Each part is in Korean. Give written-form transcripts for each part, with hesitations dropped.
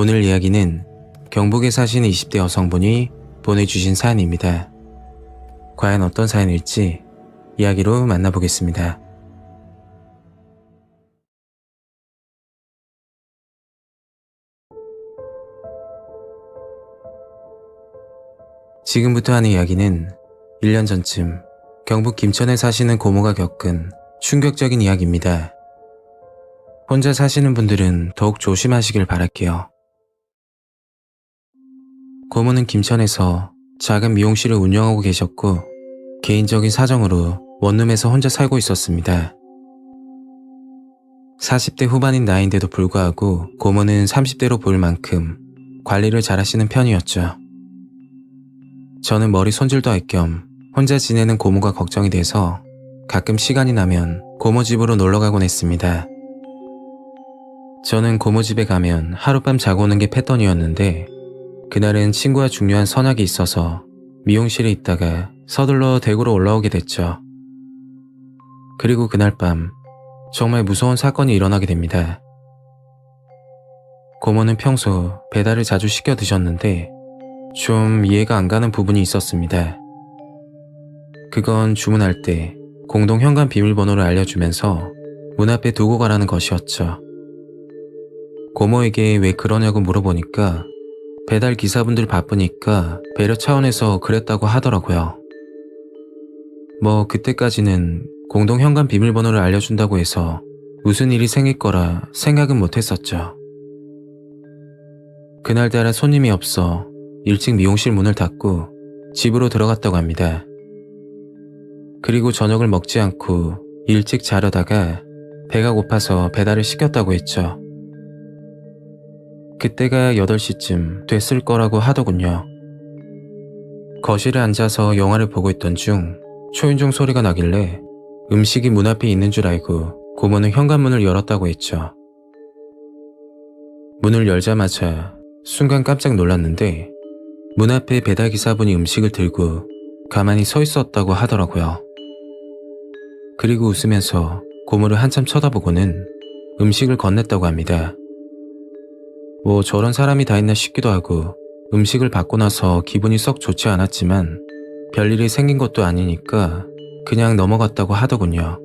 오늘 이야기는 경북에 사시는 20대 여성분이 보내주신 사연입니다. 과연 어떤 사연일지 이야기로 만나보겠습니다. 지금부터 하는 이야기는 1년 전쯤 경북 김천에 사시는 고모가 겪은 충격적인 이야기입니다. 혼자 사시는 분들은 더욱 조심하시길 바랄게요. 고모는 김천에서 작은 미용실을 운영하고 계셨고 개인적인 사정으로 원룸에서 혼자 살고 있었습니다. 40대 후반인 나이인데도 불구하고 고모는 30대로 보일 만큼 관리를 잘하시는 편이었죠. 저는 머리 손질도 할 겸 혼자 지내는 고모가 걱정이 돼서 가끔 시간이 나면 고모 집으로 놀러가곤 했습니다. 저는 고모 집에 가면 하룻밤 자고 오는 게 패턴이었는데 그날은 친구와 중요한 선약이 있어서 미용실에 있다가 서둘러 대구로 올라오게 됐죠. 그리고 그날 밤 정말 무서운 사건이 일어나게 됩니다. 고모는 평소 배달을 자주 시켜 드셨는데 좀 이해가 안 가는 부분이 있었습니다. 그건 주문할 때 공동 현관 비밀번호를 알려주면서 문 앞에 두고 가라는 것이었죠. 고모에게 왜 그러냐고 물어보니까 배달 기사분들 바쁘니까 배려 차원에서 그랬다고 하더라고요. 뭐 그때까지는 공동 현관 비밀번호를 알려준다고 해서 무슨 일이 생길 거라 생각은 못했었죠. 그날따라 손님이 없어 일찍 미용실 문을 닫고 집으로 들어갔다고 합니다. 그리고 저녁을 먹지 않고 일찍 자려다가 배가 고파서 배달을 시켰다고 했죠. 그때가 8시쯤 됐을 거라고 하더군요. 거실에 앉아서 영화를 보고 있던 중 초인종 소리가 나길래 음식이 문 앞에 있는 줄 알고 고모는 현관문을 열었다고 했죠. 문을 열자마자 순간 깜짝 놀랐는데 문 앞에 배달기사분이 음식을 들고 가만히 서 있었다고 하더라고요. 그리고 웃으면서 고모를 한참 쳐다보고는 음식을 건넸다고 합니다. 뭐 저런 사람이 다 있나 싶기도 하고 음식을 받고 나서 기분이 썩 좋지 않았지만 별일이 생긴 것도 아니니까 그냥 넘어갔다고 하더군요.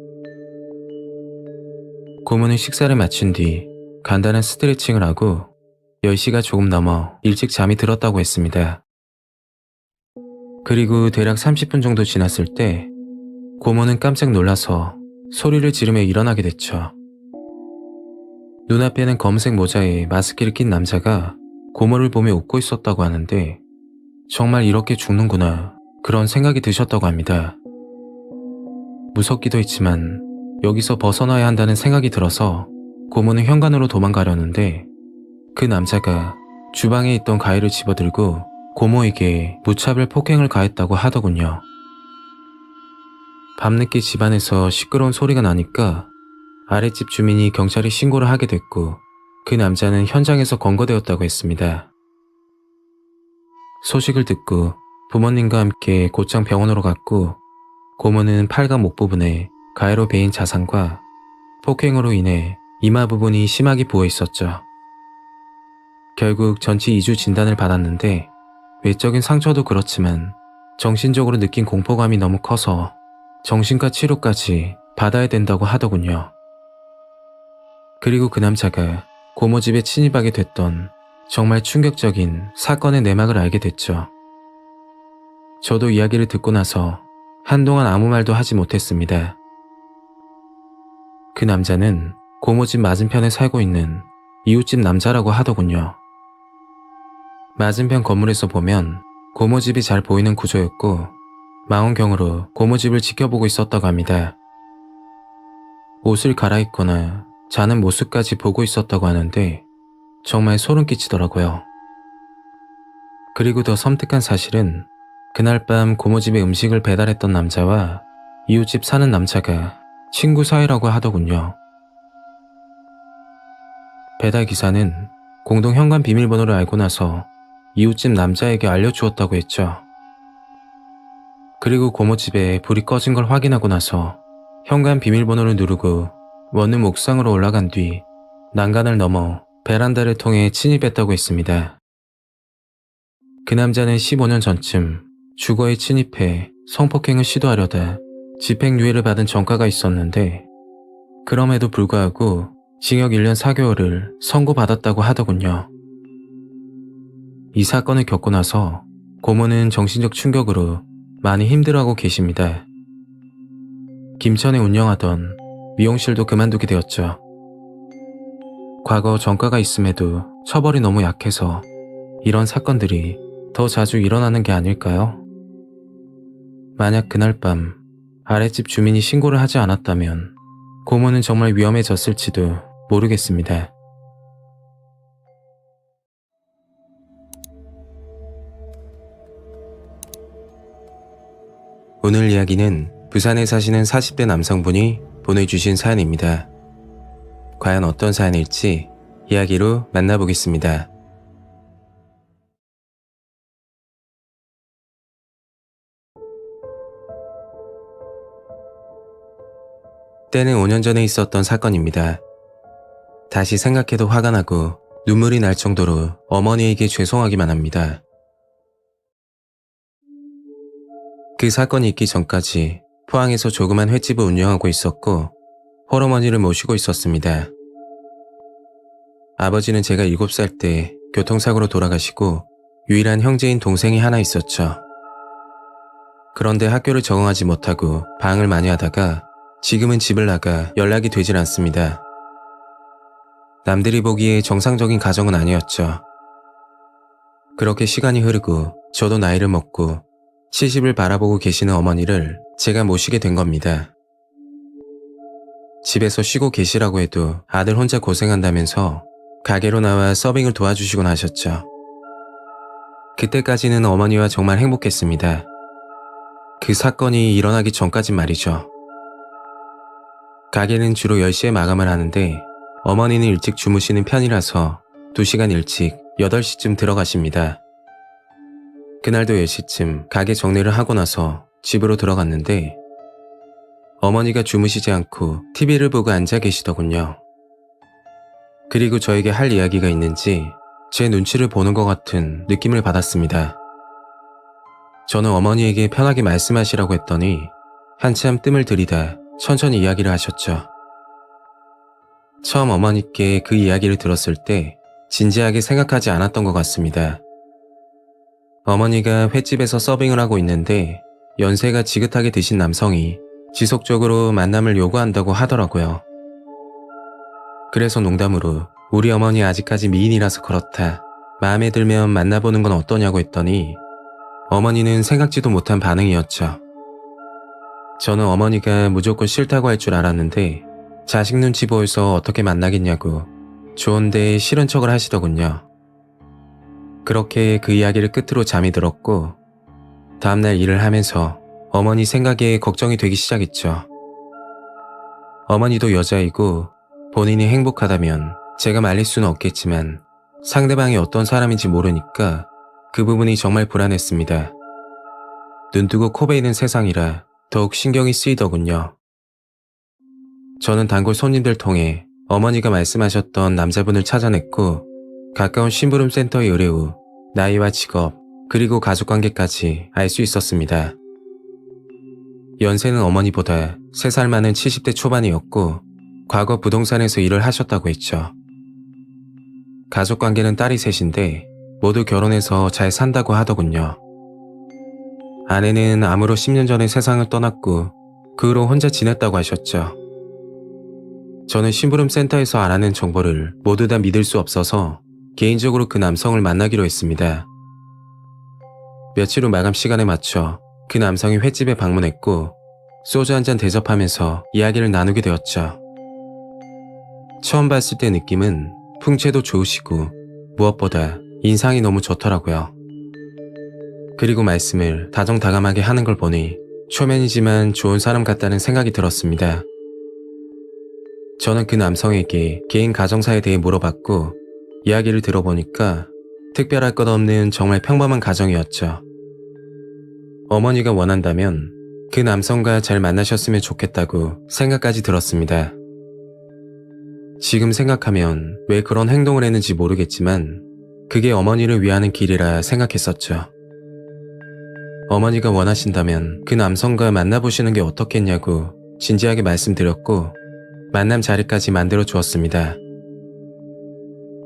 고모는 식사를 마친 뒤 간단한 스트레칭을 하고 10시가 조금 넘어 일찍 잠이 들었다고 했습니다. 그리고 대략 30분 정도 지났을 때 고모는 깜짝 놀라서 소리를 지르며 일어나게 됐죠. 눈앞에는 검은색 모자에 마스크를 낀 남자가 고모를 보며 웃고 있었다고 하는데 정말 이렇게 죽는구나 그런 생각이 드셨다고 합니다. 무섭기도 했지만 여기서 벗어나야 한다는 생각이 들어서 고모는 현관으로 도망가려는데 그 남자가 주방에 있던 가위를 집어들고 고모에게 무차별 폭행을 가했다고 하더군요. 밤늦게 집안에서 시끄러운 소리가 나니까 아랫집 주민이 경찰에 신고를 하게 됐고 그 남자는 현장에서 검거되었다고 했습니다. 소식을 듣고 부모님과 함께 곧장 병원으로 갔고 고모는 팔과 목 부분에 가해로 베인 자상과 폭행으로 인해 이마 부분이 심하게 부어 있었죠. 결국 전치 2주 진단을 받았는데 외적인 상처도 그렇지만 정신적으로 느낀 공포감이 너무 커서 정신과 치료까지 받아야 된다고 하더군요. 그리고 그 남자가 고모 집에 침입하게 됐던 정말 충격적인 사건의 내막을 알게 됐죠. 저도 이야기를 듣고 나서 한동안 아무 말도 하지 못했습니다. 그 남자는 고모 집 맞은편에 살고 있는 이웃집 남자라고 하더군요. 맞은편 건물에서 보면 고모 집이 잘 보이는 구조였고 망원경으로 고모 집을 지켜보고 있었다고 합니다. 옷을 갈아입거나 자는 모습까지 보고 있었다고 하는데 정말 소름 끼치더라고요. 그리고 더 섬뜩한 사실은 그날 밤 고모 집에 음식을 배달했던 남자와 이웃집 사는 남자가 친구 사이라고 하더군요. 배달기사는 공동 현관 비밀번호를 알고 나서 이웃집 남자에게 알려주었다고 했죠. 그리고 고모 집에 불이 꺼진 걸 확인하고 나서 현관 비밀번호를 누르고 원룸 옥상으로 올라간 뒤 난간을 넘어 베란다를 통해 침입했다고 했습니다. 그 남자는 15년 전쯤 주거에 침입해 성폭행을 시도하려다 집행유예를 받은 전과가 있었는데 그럼에도 불구하고 징역 1년 4개월을 선고받았다고 하더군요. 이 사건을 겪고 나서 고모는 정신적 충격으로 많이 힘들어하고 계십니다. 김천에 운영하던 미용실도 그만두게 되었죠. 과거 전과가 있음에도 처벌이 너무 약해서 이런 사건들이 더 자주 일어나는 게 아닐까요? 만약 그날 밤 아랫집 주민이 신고를 하지 않았다면 고모는 정말 위험해졌을지도 모르겠습니다. 오늘 이야기는 부산에 사시는 40대 남성분이 보내주신 사연입니다. 과연 어떤 사연일지 이야기로 만나보겠습니다. 때는 5년 전에 있었던 사건입니다. 다시 생각해도 화가 나고 눈물이 날 정도로 어머니에게 죄송하기만 합니다. 그 사건이 있기 전까지 포항에서 조그만 횟집을 운영하고 있었고 홀어머니를 모시고 있었습니다. 아버지는 제가 7살 때 교통사고로 돌아가시고 유일한 형제인 동생이 하나 있었죠. 그런데 학교를 적응하지 못하고 방황을 많이 하다가 지금은 집을 나가 연락이 되질 않습니다. 남들이 보기에 정상적인 가정은 아니었죠. 그렇게 시간이 흐르고 저도 나이를 먹고 70을 바라보고 계시는 어머니를 제가 모시게 된 겁니다. 집에서 쉬고 계시라고 해도 아들 혼자 고생한다면서 가게로 나와 서빙을 도와주시곤 하셨죠. 그때까지는 어머니와 정말 행복했습니다. 그 사건이 일어나기 전까진 말이죠. 가게는 주로 10시에 마감을 하는데 어머니는 일찍 주무시는 편이라서 2시간 일찍 8시쯤 들어가십니다. 그날도 10시쯤 가게 정리를 하고 나서 집으로 들어갔는데 어머니가 주무시지 않고 TV를 보고 앉아 계시더군요. 그리고 저에게 할 이야기가 있는지 제 눈치를 보는 것 같은 느낌을 받았습니다. 저는 어머니에게 편하게 말씀하시라고 했더니 한참 뜸을 들이다 천천히 이야기를 하셨죠. 처음 어머니께 그 이야기를 들었을 때 진지하게 생각하지 않았던 것 같습니다. 어머니가 횟집에서 서빙을 하고 있는데 연세가 지긋하게 드신 남성이 지속적으로 만남을 요구한다고 하더라고요. 그래서 농담으로 우리 어머니 아직까지 미인이라서 그렇다. 마음에 들면 만나보는 건 어떠냐고 했더니 어머니는 생각지도 못한 반응이었죠. 저는 어머니가 무조건 싫다고 할 줄 알았는데 자식 눈치 보여서 어떻게 만나겠냐고 좋은데 싫은 척을 하시더군요. 그렇게 그 이야기를 끝으로 잠이 들었고 다음날 일을 하면서 어머니 생각에 걱정이 되기 시작했죠. 어머니도 여자이고 본인이 행복하다면 제가 말릴 수는 없겠지만 상대방이 어떤 사람인지 모르니까 그 부분이 정말 불안했습니다. 눈뜨고 코베이는 세상이라 더욱 신경이 쓰이더군요. 저는 단골 손님들 통해 어머니가 말씀하셨던 남자분을 찾아냈고 가까운 심부름 센터에 의뢰 후 나이와 직업 그리고 가족관계까지 알 수 있었습니다. 연세는 어머니보다 3살 많은 70대 초반이었고 과거 부동산에서 일을 하셨다고 했죠. 가족관계는 딸이 셋인데 모두 결혼해서 잘 산다고 하더군요. 아내는 암으로 10년 전에 세상을 떠났고 그 후로 혼자 지냈다고 하셨죠. 저는 심부름 센터에서 알아낸 정보를 모두 다 믿을 수 없어서 개인적으로 그 남성을 만나기로 했습니다. 며칠 후 마감 시간에 맞춰 그 남성이 횟집에 방문했고 소주 한잔 대접하면서 이야기를 나누게 되었죠. 처음 봤을 때 느낌은 풍채도 좋으시고 무엇보다 인상이 너무 좋더라고요. 그리고 말씀을 다정다감하게 하는 걸 보니 초면이지만 좋은 사람 같다는 생각이 들었습니다. 저는 그 남성에게 개인 가정사에 대해 물어봤고 이야기를 들어보니까 특별할 것 없는 정말 평범한 가정이었죠. 어머니가 원한다면 그 남성과 잘 만나셨으면 좋겠다고 생각까지 들었습니다. 지금 생각하면 왜 그런 행동을 했는지 모르겠지만 그게 어머니를 위하는 길이라 생각했었죠. 어머니가 원하신다면 그 남성과 만나보시는 게 어떻겠냐고 진지하게 말씀드렸고 만남 자리까지 만들어 주었습니다.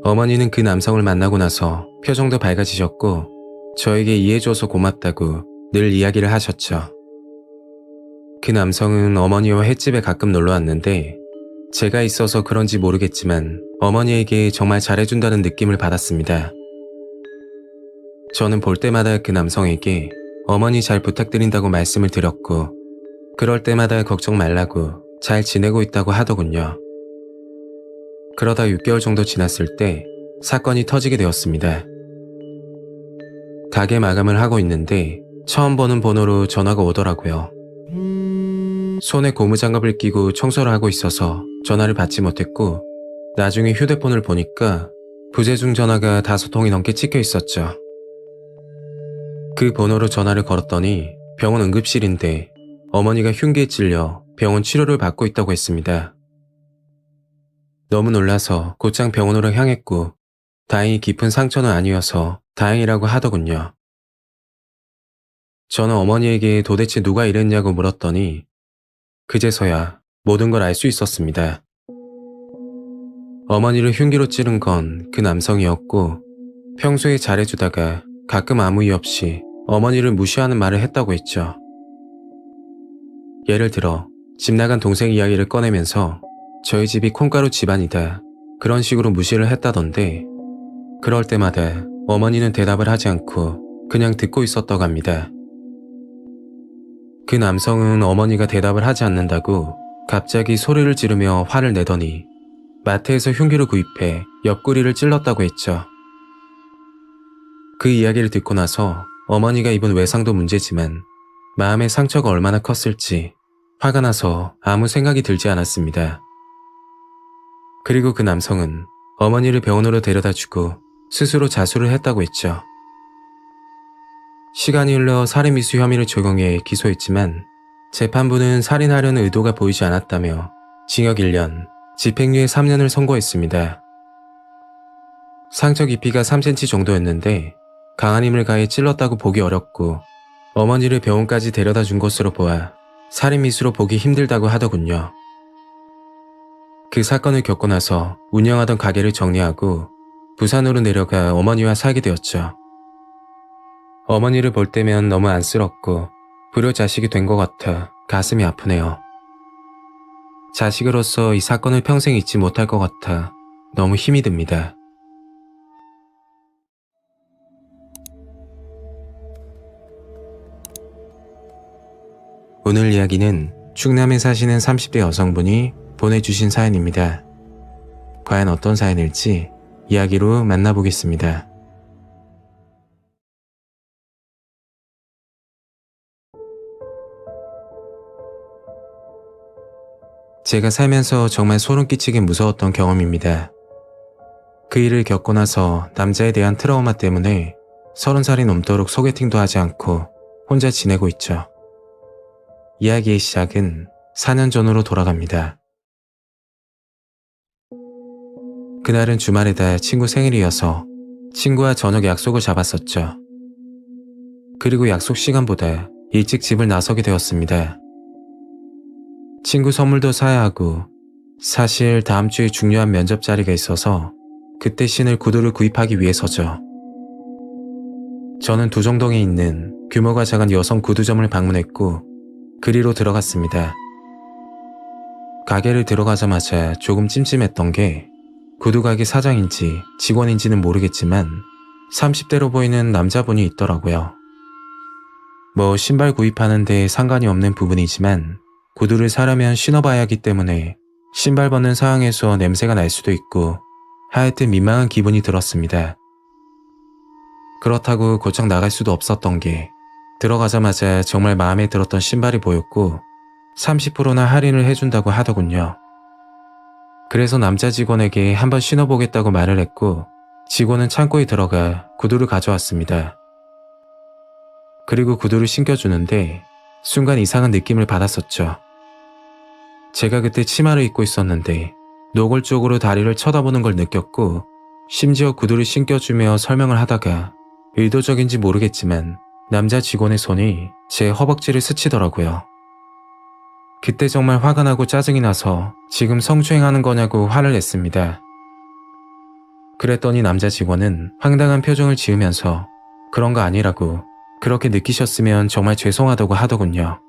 어머니는 그 남성을 만나고 나서 표정도 밝아지셨고 저에게 이해해줘서 고맙다고 늘 이야기를 하셨죠. 그 남성은 어머니와 횟집에 가끔 놀러 왔는데 제가 있어서 그런지 모르겠지만 어머니에게 정말 잘해준다는 느낌을 받았습니다. 저는 볼 때마다 그 남성에게 어머니 잘 부탁드린다고 말씀을 드렸고 그럴 때마다 걱정 말라고 잘 지내고 있다고 하더군요. 그러다 6개월 정도 지났을 때 사건이 터지게 되었습니다. 가게 마감을 하고 있는데 처음 보는 번호로 전화가 오더라고요. 손에 고무장갑을 끼고 청소를 하고 있어서 전화를 받지 못했고 나중에 휴대폰을 보니까 부재중 전화가 5통이 넘게 찍혀 있었죠. 그 번호로 전화를 걸었더니 병원 응급실인데 어머니가 흉기에 찔려 병원 치료를 받고 있다고 했습니다. 너무 놀라서 곧장 병원으로 향했고 다행히 깊은 상처는 아니어서 다행이라고 하더군요. 저는 어머니에게 도대체 누가 이랬냐고 물었더니 그제서야 모든 걸 알 수 있었습니다. 어머니를 흉기로 찌른 건 그 남성이었고 평소에 잘해주다가 가끔 아무 이유 없이 어머니를 무시하는 말을 했다고 했죠. 예를 들어 집 나간 동생 이야기를 꺼내면서 저희 집이 콩가루 집안이다 그런 식으로 무시를 했다던데 그럴 때마다 어머니는 대답을 하지 않고 그냥 듣고 있었다고 합니다. 그 남성은 어머니가 대답을 하지 않는다고 갑자기 소리를 지르며 화를 내더니 마트에서 흉기를 구입해 옆구리를 찔렀다고 했죠. 그 이야기를 듣고 나서 어머니가 입은 외상도 문제지만 마음의 상처가 얼마나 컸을지 화가 나서 아무 생각이 들지 않았습니다. 그리고 그 남성은 어머니를 병원으로 데려다주고 스스로 자수를 했다고 했죠. 시간이 흘러 살인미수 혐의를 적용해 기소했지만 재판부는 살인하려는 의도가 보이지 않았다며 징역 1년, 집행유예 3년을 선고했습니다. 상처 깊이가 3cm 정도였는데 강한 힘을 가해 찔렀다고 보기 어렵고 어머니를 병원까지 데려다 준 것으로 보아 살인미수로 보기 힘들다고 하더군요. 그 사건을 겪고 나서 운영하던 가게를 정리하고 부산으로 내려가 어머니와 살게 되었죠. 어머니를 볼 때면 너무 안쓰럽고 불효자식이 된 것 같아 가슴이 아프네요. 자식으로서 이 사건을 평생 잊지 못할 것 같아 너무 힘이 듭니다. 오늘 이야기는 충남에 사시는 30대 여성분이 보내주신 사연입니다. 과연 어떤 사연일지 이야기로 만나보겠습니다. 제가 살면서 정말 소름 끼치게 무서웠던 경험입니다. 그 일을 겪고 나서 남자에 대한 트라우마 때문에 30살이 넘도록 소개팅도 하지 않고 혼자 지내고 있죠. 이야기의 시작은 4년 전으로 돌아갑니다. 그날은 주말에다 친구 생일이어서 친구와 저녁 약속을 잡았었죠. 그리고 약속 시간보다 일찍 집을 나서게 되었습니다. 친구 선물도 사야 하고 사실 다음 주에 중요한 면접 자리가 있어서 그때 신을 구두를 구입하기 위해서죠. 저는 두정동에 있는 규모가 작은 여성 구두점을 방문했고 그리로 들어갔습니다. 가게를 들어가자마자 조금 찜찜했던 게 구두가게 사장인지 직원인지는 모르겠지만 30대로 보이는 남자분이 있더라고요. 뭐 신발 구입하는데 상관이 없는 부분이지만 구두를 사려면 신어봐야 하기 때문에 신발 벗는 상황에서 냄새가 날 수도 있고 하여튼 민망한 기분이 들었습니다. 그렇다고 곧장 나갈 수도 없었던 게 들어가자마자 정말 마음에 들었던 신발이 보였고 30%나 할인을 해준다고 하더군요. 그래서 남자 직원에게 한번 신어보겠다고 말을 했고 직원은 창고에 들어가 구두를 가져왔습니다. 그리고 구두를 신겨주는데 순간 이상한 느낌을 받았었죠. 제가 그때 치마를 입고 있었는데 노골적으로 다리를 쳐다보는 걸 느꼈고 심지어 구두를 신겨주며 설명을 하다가 의도적인지 모르겠지만 남자 직원의 손이 제 허벅지를 스치더라고요. 그때 정말 화가 나고 짜증이 나서 지금 성추행하는 거냐고 화를 냈습니다. 그랬더니 남자 직원은 황당한 표정을 지으면서 그런 거 아니라고, 그렇게 느끼셨으면 정말 죄송하다고 하더군요.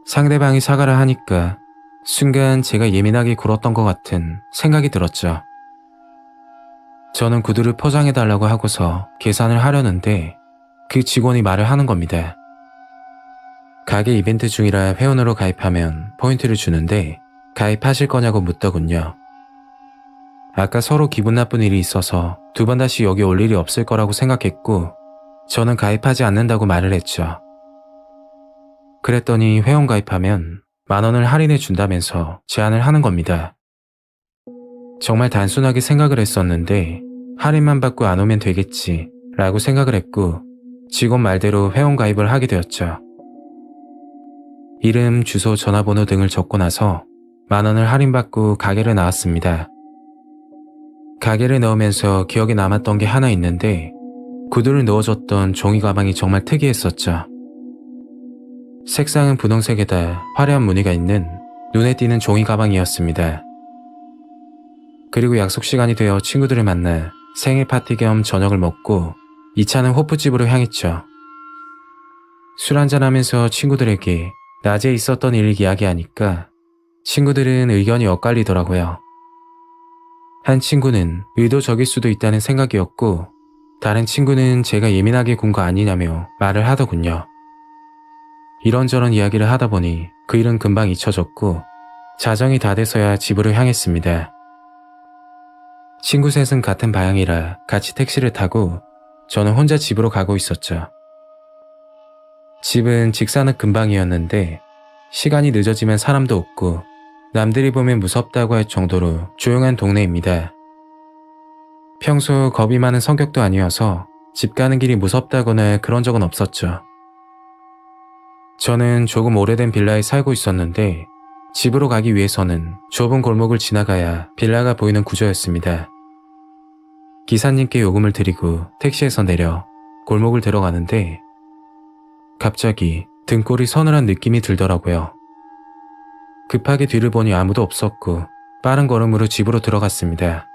상대방이 사과를 하니까 순간 제가 예민하게 굴었던 것 같은 생각이 들었죠. 저는 구두를 포장해달라고 하고서 계산을 하려는데 그 직원이 말을 하는 겁니다. 가게 이벤트 중이라 회원으로 가입하면 포인트를 주는데 가입하실 거냐고 묻더군요. 아까 서로 기분 나쁜 일이 있어서 2번 다시 여기 올 일이 없을 거라고 생각했고 저는 가입하지 않는다고 말을 했죠. 그랬더니 회원 가입하면 10,000원을 할인해 준다면서 제안을 하는 겁니다. 정말 단순하게 생각을 했었는데 할인만 받고 안 오면 되겠지 라고 생각을 했고 직원 말대로 회원 가입을 하게 되었죠. 이름, 주소, 전화번호 등을 적고 나서 10,000원을 할인받고 가게를 나왔습니다. 가게를 넣으면서 기억에 남았던 게 하나 있는데 구두를 넣어줬던 종이 가방이 정말 특이했었죠. 색상은 분홍색에다 화려한 무늬가 있는 눈에 띄는 종이 가방이었습니다. 그리고 약속 시간이 되어 친구들을 만나 생일 파티 겸 저녁을 먹고 2차는 호프집으로 향했죠. 술 한잔하면서 친구들에게 낮에 있었던 일을 이야기하니까 친구들은 의견이 엇갈리더라고요. 한 친구는 의도적일 수도 있다는 생각이었고 다른 친구는 제가 예민하게 군 거 아니냐며 말을 하더군요. 이런저런 이야기를 하다 보니 그 일은 금방 잊혀졌고 자정이 다 돼서야 집으로 향했습니다. 친구 셋은 같은 방향이라 같이 택시를 타고 저는 혼자 집으로 가고 있었죠. 집은 직사는 근방이었는데 시간이 늦어지면 사람도 없고 남들이 보면 무섭다고 할 정도로 조용한 동네입니다. 평소 겁이 많은 성격도 아니어서 집 가는 길이 무섭다거나 그런 적은 없었죠. 저는 조금 오래된 빌라에 살고 있었는데 집으로 가기 위해서는 좁은 골목을 지나가야 빌라가 보이는 구조였습니다. 기사님께 요금을 드리고 택시에서 내려 골목을 들어가는데 갑자기 등골이 서늘한 느낌이 들더라고요. 급하게 뒤를 보니 아무도 없었고 빠른 걸음으로 집으로 들어갔습니다.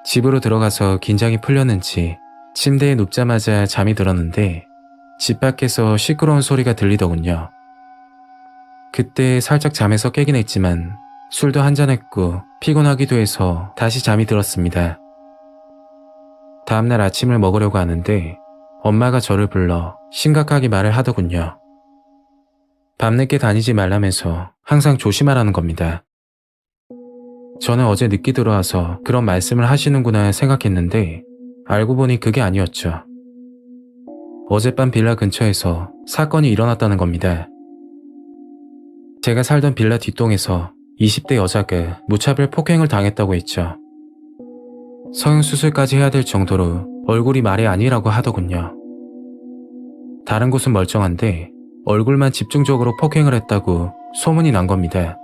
집으로 들어가서 긴장이 풀렸는지 침대에 눕자마자 잠이 들었는데 집 밖에서 시끄러운 소리가 들리더군요. 그때 살짝 잠에서 깨긴 했지만 술도 한잔했고 피곤하기도 해서 다시 잠이 들었습니다. 다음날 아침을 먹으려고 하는데 엄마가 저를 불러 심각하게 말을 하더군요. 밤늦게 다니지 말라면서 항상 조심하라는 겁니다. 저는 어제 늦게 들어와서 그런 말씀을 하시는구나 생각했는데 알고 보니 그게 아니었죠. 어젯밤 빌라 근처에서 사건이 일어났다는 겁니다. 제가 살던 빌라 뒷동에서 20대 여자가 무차별 폭행을 당했다고 했죠. 성형수술까지 해야 될 정도로 얼굴이 말이 아니라고 하더군요. 다른 곳은 멀쩡한데 얼굴만 집중적으로 폭행을 했다고 소문이 난 겁니다.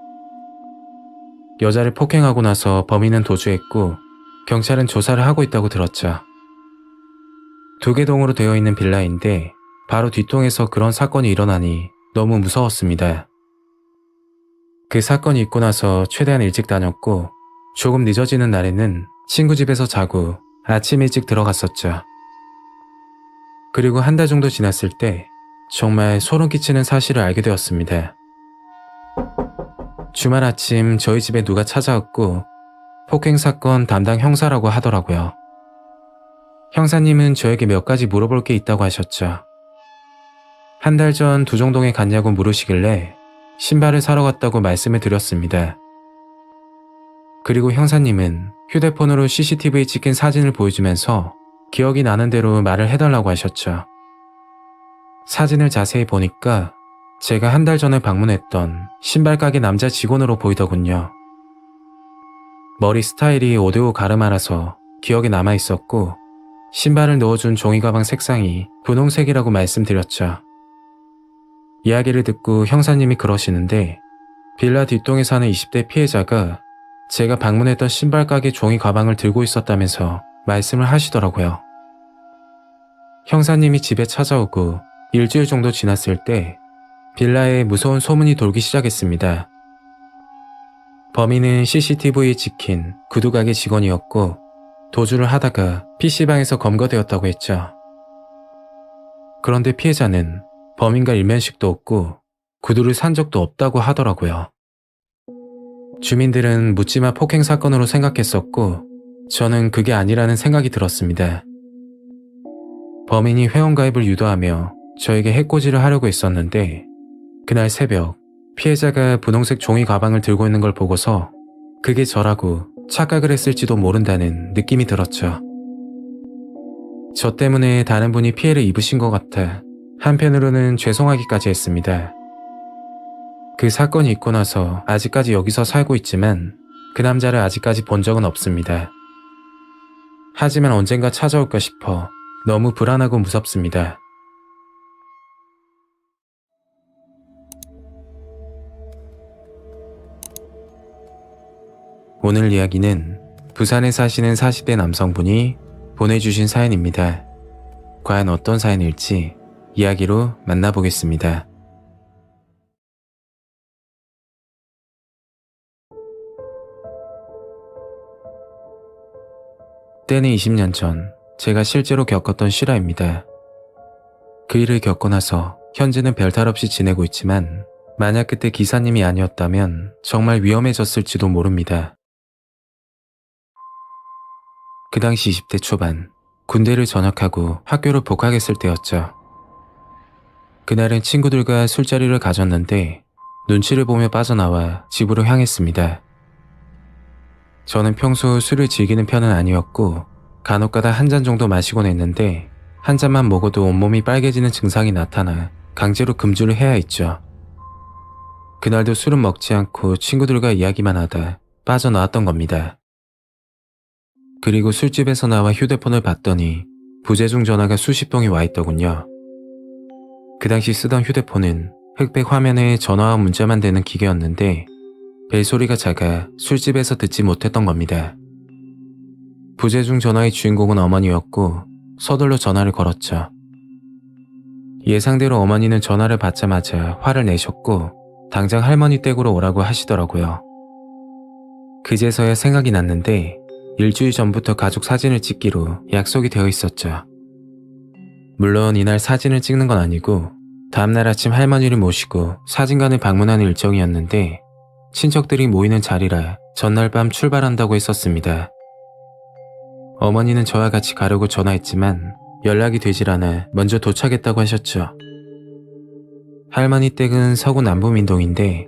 여자를 폭행하고 나서 범인은 도주했고 경찰은 조사를 하고 있다고 들었죠. 2개 동으로 되어 있는 빌라인데 바로 뒷동에서 그런 사건이 일어나니 너무 무서웠습니다. 그 사건이 있고 나서 최대한 일찍 다녔고 조금 늦어지는 날에는 친구 집에서 자고 아침 일찍 들어갔었죠. 그리고 1달 정도 지났을 때 정말 소름 끼치는 사실을 알게 되었습니다. 주말 아침 저희 집에 누가 찾아왔고 폭행 사건 담당 형사라고 하더라고요. 형사님은 저에게 몇 가지 물어볼 게 있다고 하셨죠. 1달 전 두정동에 갔냐고 물으시길래 신발을 사러 갔다고 말씀을 드렸습니다. 그리고 형사님은 휴대폰으로 CCTV에 찍힌 사진을 보여주면서 기억이 나는 대로 말을 해달라고 하셨죠. 사진을 자세히 보니까 제가 1달 전에 방문했던 신발 가게 남자 직원으로 보이더군요. 머리 스타일이 오데오 가르마라서 기억에 남아있었고 신발을 넣어준 종이가방 색상이 분홍색이라고 말씀드렸죠. 이야기를 듣고 형사님이 그러시는데 빌라 뒷동에 사는 20대 피해자가 제가 방문했던 신발 가게 종이 가방을 들고 있었다면서 말씀을 하시더라고요. 형사님이 집에 찾아오고 일주일 정도 지났을 때 빌라에 무서운 소문이 돌기 시작했습니다. 범인은 CCTV에 찍힌 구두가게 직원이었고 도주를 하다가 PC방에서 검거되었다고 했죠. 그런데 피해자는 범인과 일면식도 없고 구두를 산 적도 없다고 하더라고요. 주민들은 묻지마 폭행 사건으로 생각했었고 저는 그게 아니라는 생각이 들었습니다. 범인이 회원가입을 유도하며 저에게 해코지를 하려고 했었는데 그날 새벽 피해자가 분홍색 종이 가방을 들고 있는 걸 보고서 그게 저라고 착각을 했을지도 모른다는 느낌이 들었죠. 저 때문에 다른 분이 피해를 입으신 것 같아 한편으로는 죄송하기까지 했습니다. 그 사건이 있고 나서 아직까지 여기서 살고 있지만 그 남자를 아직까지 본 적은 없습니다. 하지만 언젠가 찾아올까 싶어 너무 불안하고 무섭습니다. 오늘 이야기는 부산에 사시는 40대 남성분이 보내주신 사연입니다. 과연 어떤 사연일지 이야기로 만나보겠습니다. 때는 20년 전 제가 실제로 겪었던 실화입니다. 그 일을 겪고 나서 현재는 별탈 없이 지내고 있지만 만약 그때 기사님이 아니었다면 정말 위험해졌을지도 모릅니다. 그 당시 20대 초반, 군대를 전역하고 학교를 복학했을 때였죠. 그날은 친구들과 술자리를 가졌는데 눈치를 보며 빠져나와 집으로 향했습니다. 저는 평소 술을 즐기는 편은 아니었고 간혹가다 한 잔 정도 마시곤 했는데 한 잔만 먹어도 온몸이 빨개지는 증상이 나타나 강제로 금주를 해야 했죠. 그날도 술은 먹지 않고 친구들과 이야기만 하다 빠져나왔던 겁니다. 그리고 술집에서 나와 휴대폰을 봤더니 부재중 전화가 수십 통이 와 있더군요. 그 당시 쓰던 휴대폰은 흑백 화면에 전화와 문자만 되는 기계였는데 벨소리가 작아 술집에서 듣지 못했던 겁니다. 부재중 전화의 주인공은 어머니였고 서둘러 전화를 걸었죠. 예상대로 어머니는 전화를 받자마자 화를 내셨고 당장 할머니 댁으로 오라고 하시더라고요. 그제서야 생각이 났는데 일주일 전부터 가족 사진을 찍기로 약속이 되어 있었죠. 물론 이날 사진을 찍는 건 아니고 다음날 아침 할머니를 모시고 사진관을 방문하는 일정이었는데 친척들이 모이는 자리라 전날 밤 출발한다고 했었습니다. 어머니는 저와 같이 가려고 전화했지만 연락이 되질 않아 먼저 도착했다고 하셨죠. 할머니 댁은 서구 남부민동인데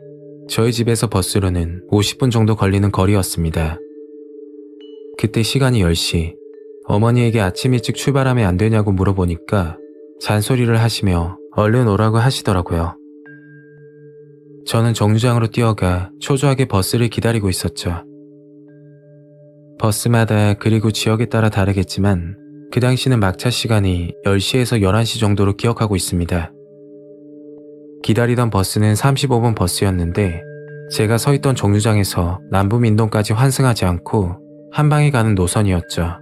저희 집에서 버스로는 50분 정도 걸리는 거리였습니다. 그때 시간이 10시, 어머니에게 아침 일찍 출발하면 안 되냐고 물어보니까 잔소리를 하시며 얼른 오라고 하시더라고요. 저는 정류장으로 뛰어가 초조하게 버스를 기다리고 있었죠. 버스마다 그리고 지역에 따라 다르겠지만 그 당시는 막차 시간이 10시에서 11시 정도로 기억하고 있습니다. 기다리던 버스는 35분 버스였는데 제가 서 있던 정류장에서 남부민동까지 환승하지 않고 한 방에 가는 노선이었죠.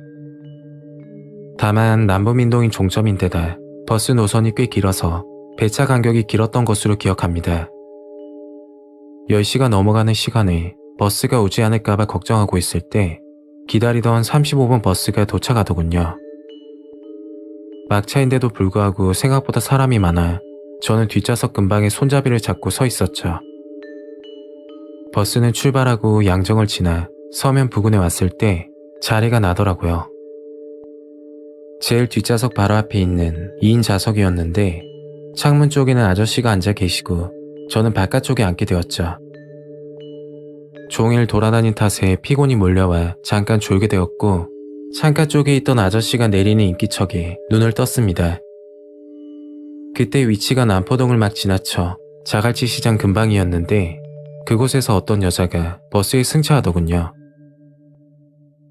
다만 남부민동인 종점인데다 버스 노선이 꽤 길어서 배차 간격이 길었던 것으로 기억합니다. 10시가 넘어가는 시간에 버스가 오지 않을까봐 걱정하고 있을 때 기다리던 35분 버스가 도착하더군요. 막차인데도 불구하고 생각보다 사람이 많아 저는 뒷좌석 근방에 손잡이를 잡고 서 있었죠. 버스는 출발하고 양정을 지나 서면 부근에 왔을 때 자리가 나더라고요. 제일 뒷좌석 바로 앞에 있는 2인 좌석이었는데 창문 쪽에는 아저씨가 앉아 계시고 저는 바깥쪽에 앉게 되었죠. 종일 돌아다닌 탓에 피곤이 몰려와 잠깐 졸게 되었고 창가 쪽에 있던 아저씨가 내리는 인기척에 눈을 떴습니다. 그때 위치가 남포동을 막 지나쳐 자갈치 시장 근방이었는데 그곳에서 어떤 여자가 버스에 승차하더군요.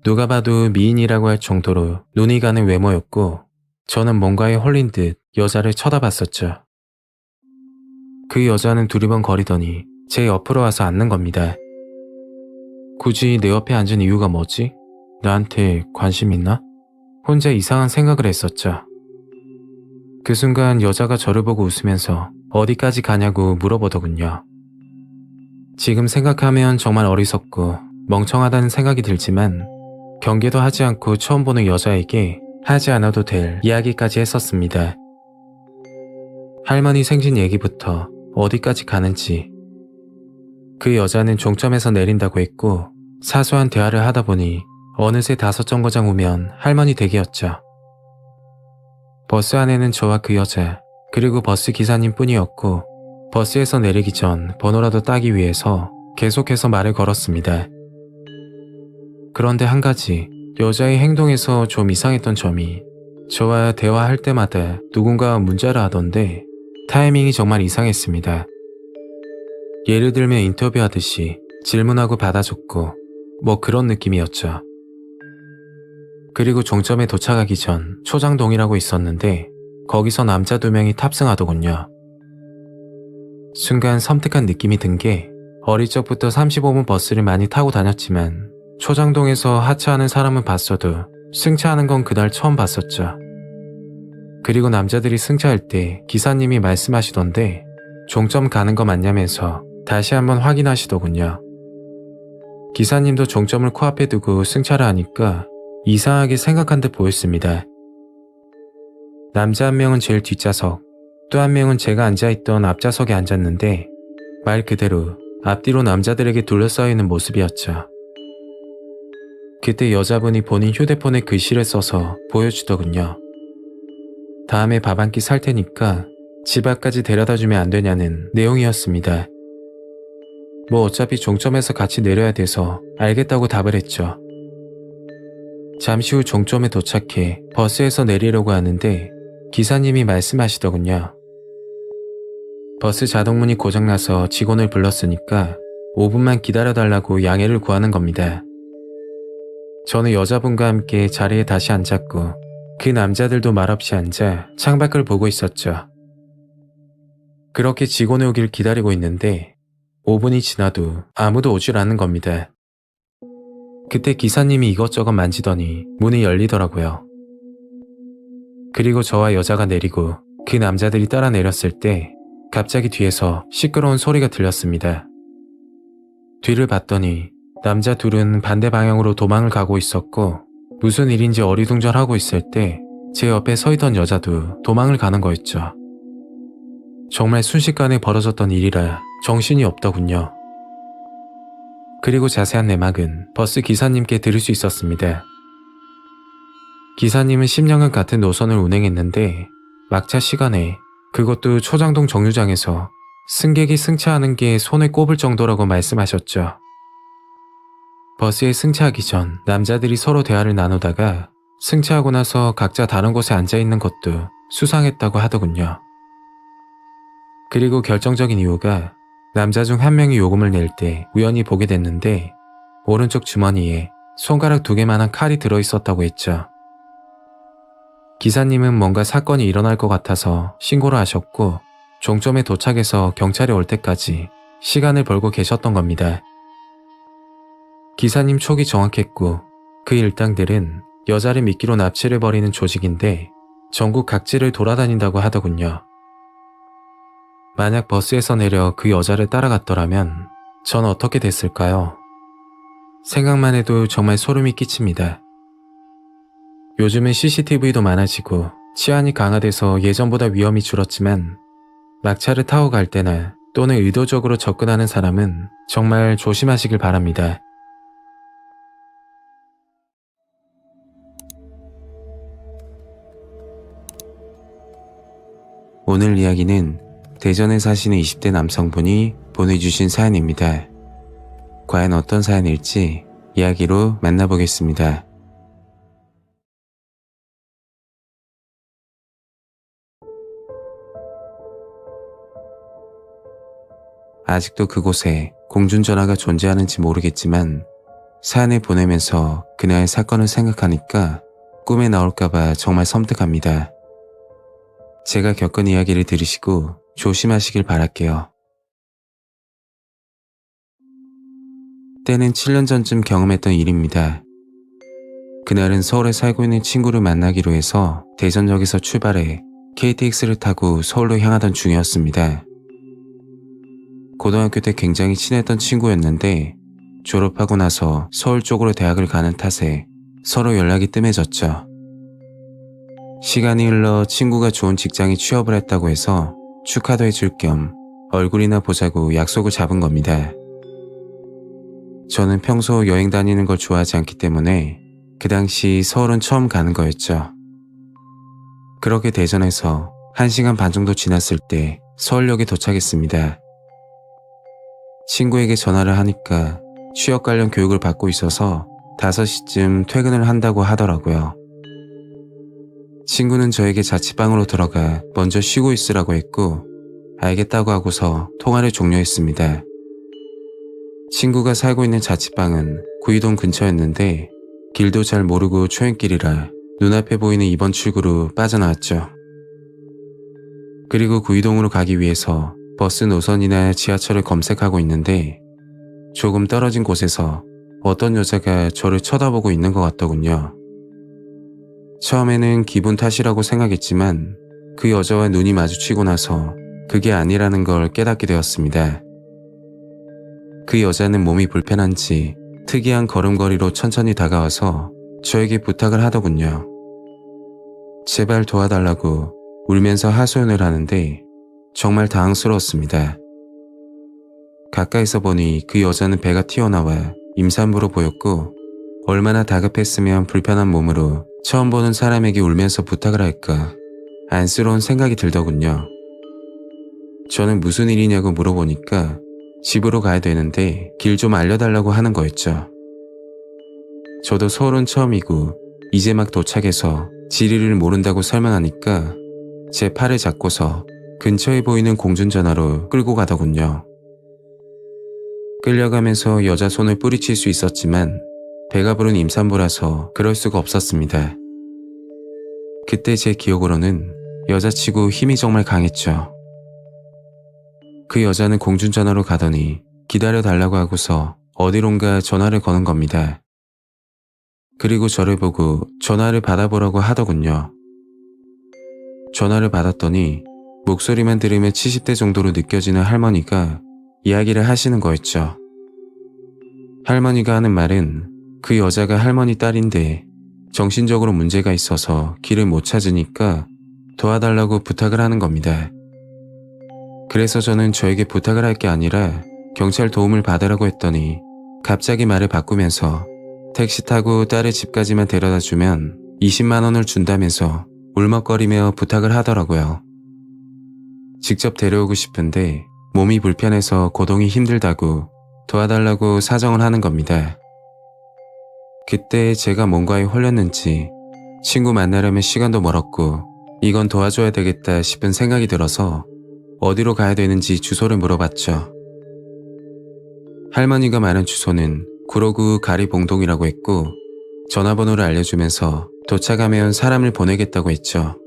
누가 봐도 미인이라고 할 정도로 눈이 가는 외모였고 저는 뭔가에 홀린 듯 여자를 쳐다봤었죠. 그 여자는 두리번거리더니 제 옆으로 와서 앉는 겁니다. 굳이 내 옆에 앉은 이유가 뭐지? 나한테 관심 있나? 혼자 이상한 생각을 했었죠. 그 순간 여자가 저를 보고 웃으면서 어디까지 가냐고 물어보더군요. 지금 생각하면 정말 어리석고 멍청하다는 생각이 들지만 경계도 하지 않고 처음 보는 여자에게 하지 않아도 될 이야기까지 했었습니다. 할머니 생신 얘기부터 어디까지 가는지. 그 여자는 종점에서 내린다고 했고 사소한 대화를 하다 보니 어느새 5정거장 후면 할머니 댁이었죠. 버스 안에는 저와 그 여자 그리고 버스 기사님 뿐이었고 버스에서 내리기 전 번호라도 따기 위해서 계속해서 말을 걸었습니다. 그런데 한 가지 여자의 행동에서 좀 이상했던 점이 저와 대화할 때마다 누군가 문자를 하던데 타이밍이 정말 이상했습니다. 예를 들면 인터뷰하듯이 질문하고 받아줬고 뭐 그런 느낌이었죠. 그리고 종점에 도착하기 전 초장동이라고 있었는데 거기서 남자 2명이 탑승하더군요. 순간 섬뜩한 느낌이 든 게 어릴 적부터 35분 버스를 많이 타고 다녔지만 초장동에서 하차하는 사람은 봤어도 승차하는 건 그날 처음 봤었죠. 그리고 남자들이 승차할 때 기사님이 말씀하시던데 종점 가는 거 맞냐면서 다시 한번 확인하시더군요. 기사님도 종점을 코앞에 두고 승차를 하니까 이상하게 생각한 듯 보였습니다. 남자 한 명은 제일 뒷좌석, 또 한 명은 제가 앉아있던 앞좌석에 앉았는데 말 그대로 앞뒤로 남자들에게 둘러싸여 있는 모습이었죠. 그때 여자분이 본인 휴대폰에 글씨를 써서 보여주더군요. 다음에 밥 한 끼 살 테니까 집 앞까지 데려다주면 안 되냐는 내용이었습니다. 뭐 어차피 종점에서 같이 내려야 돼서 알겠다고 답을 했죠. 잠시 후 종점에 도착해 버스에서 내리려고 하는데 기사님이 말씀하시더군요. 버스 자동문이 고장나서 직원을 불렀으니까 5분만 기다려달라고 양해를 구하는 겁니다. 저는 여자분과 함께 자리에 다시 앉았고 그 남자들도 말없이 앉아 창밖을 보고 있었죠. 그렇게 직원이 오길 기다리고 있는데 5분이 지나도 아무도 오질 않는 겁니다. 그때 기사님이 이것저것 만지더니 문이 열리더라고요. 그리고 저와 여자가 내리고 그 남자들이 따라 내렸을 때 갑자기 뒤에서 시끄러운 소리가 들렸습니다. 뒤를 봤더니 남자 둘은 반대 방향으로 도망을 가고 있었고 무슨 일인지 어리둥절하고 있을 때 제 옆에 서 있던 여자도 도망을 가는 거였죠. 정말 순식간에 벌어졌던 일이라 정신이 없더군요. 그리고 자세한 내막은 버스 기사님께 들을 수 있었습니다. 기사님은 10년간 같은 노선을 운행했는데 막차 시간에 그것도 초장동 정류장에서 승객이 승차하는 게 손에 꼽을 정도라고 말씀하셨죠. 버스에 승차하기 전 남자들이 서로 대화를 나누다가 승차하고 나서 각자 다른 곳에 앉아있는 것도 수상했다고 하더군요. 그리고 결정적인 이유가 남자 중 한 명이 요금을 낼 때 우연히 보게 됐는데 오른쪽 주머니에 손가락 2개만한 칼이 들어있었다고 했죠. 기사님은 뭔가 사건이 일어날 것 같아서 신고를 하셨고 종점에 도착해서 경찰이 올 때까지 시간을 벌고 계셨던 겁니다. 기사님 촉이 정확했고 그 일당들은 여자를 미끼로 납치를 벌이는 조직인데 전국 각지를 돌아다닌다고 하더군요. 만약 버스에서 내려 그 여자를 따라갔더라면 전 어떻게 됐을까요? 생각만 해도 정말 소름이 끼칩니다. 요즘은 CCTV도 많아지고 치안이 강화돼서 예전보다 위험이 줄었지만 막차를 타고 갈 때나 또는 의도적으로 접근하는 사람은 정말 조심하시길 바랍니다. 오늘 이야기는 대전에 사시는 20대 남성분이 보내주신 사연입니다. 과연 어떤 사연일지 이야기로 만나보겠습니다. 아직도 그곳에 공중전화가 존재하는지 모르겠지만 사연을 보내면서 그날의 사건을 생각하니까 꿈에 나올까봐 정말 섬뜩합니다. 제가 겪은 이야기를 들으시고 조심하시길 바랄게요. 때는 7년 전쯤 경험했던 일입니다. 그날은 서울에 살고 있는 친구를 만나기로 해서 대전역에서 출발해 KTX를 타고 서울로 향하던 중이었습니다. 고등학교 때 굉장히 친했던 친구였는데 졸업하고 나서 서울 쪽으로 대학을 가는 탓에 서로 연락이 뜸해졌죠. 시간이 흘러 친구가 좋은 직장에 취업을 했다고 해서 축하도 해줄 겸 얼굴이나 보자고 약속을 잡은 겁니다. 저는 평소 여행 다니는 걸 좋아하지 않기 때문에 그 당시 서울은 처음 가는 거였죠. 그렇게 대전에서 1시간 반 정도 지났을 때 서울역에 도착했습니다. 친구에게 전화를 하니까 취업 관련 교육을 받고 있어서 5시쯤 퇴근을 한다고 하더라고요. 친구는 저에게 자취방으로 들어가 먼저 쉬고 있으라고 했고 알겠다고 하고서 통화를 종료했습니다. 친구가 살고 있는 자취방은 구이동 근처였는데 길도 잘 모르고 초행길이라 눈앞에 보이는 2번 출구로 빠져나왔죠. 그리고 구이동으로 가기 위해서 버스 노선이나 지하철을 검색하고 있는데 조금 떨어진 곳에서 어떤 여자가 저를 쳐다보고 있는 것 같더군요. 처음에는 기분 탓이라고 생각했지만 그 여자와 눈이 마주치고 나서 그게 아니라는 걸 깨닫게 되었습니다. 그 여자는 몸이 불편한지 특이한 걸음걸이로 천천히 다가와서 저에게 부탁을 하더군요. 제발 도와달라고 울면서 하소연을 하는데 정말 당황스러웠습니다. 가까이서 보니 그 여자는 배가 튀어나와 임산부로 보였고 얼마나 다급했으면 불편한 몸으로 처음 보는 사람에게 울면서 부탁을 할까 안쓰러운 생각이 들더군요. 저는 무슨 일이냐고 물어보니까 집으로 가야 되는데 길 좀 알려달라고 하는 거였죠. 저도 서울은 처음이고 이제 막 도착해서 지리를 모른다고 설명하니까 제 팔을 잡고서 근처에 보이는 공중전화로 끌고 가더군요. 끌려가면서 여자 손을 뿌리칠 수 있었지만 배가 부른 임산부라서 그럴 수가 없었습니다. 그때 제 기억으로는 여자치고 힘이 정말 강했죠. 그 여자는 공중전화로 가더니 기다려달라고 하고서 어디론가 전화를 거는 겁니다. 그리고 저를 보고 전화를 받아보라고 하더군요. 전화를 받았더니 목소리만 들으면 70대 정도로 느껴지는 할머니가 이야기를 하시는 거였죠. 할머니가 하는 말은 그 여자가 할머니 딸인데 정신적으로 문제가 있어서 길을 못 찾으니까 도와달라고 부탁을 하는 겁니다. 그래서 저는 저에게 부탁을 할 게 아니라 경찰 도움을 받으라고 했더니 갑자기 말을 바꾸면서 택시 타고 딸의 집까지만 데려다 주면 20만 원을 준다면서 울먹거리며 부탁을 하더라고요. 직접 데려오고 싶은데 몸이 불편해서 거동이 힘들다고 도와달라고 사정을 하는 겁니다. 그때 제가 뭔가에 홀렸는지 친구 만나려면 시간도 멀었고 이건 도와줘야 되겠다 싶은 생각이 들어서 어디로 가야 되는지 주소를 물어봤죠. 할머니가 말한 주소는 구로구 가리봉동이라고 했고 전화번호를 알려주면서 도착하면 사람을 보내겠다고 했죠.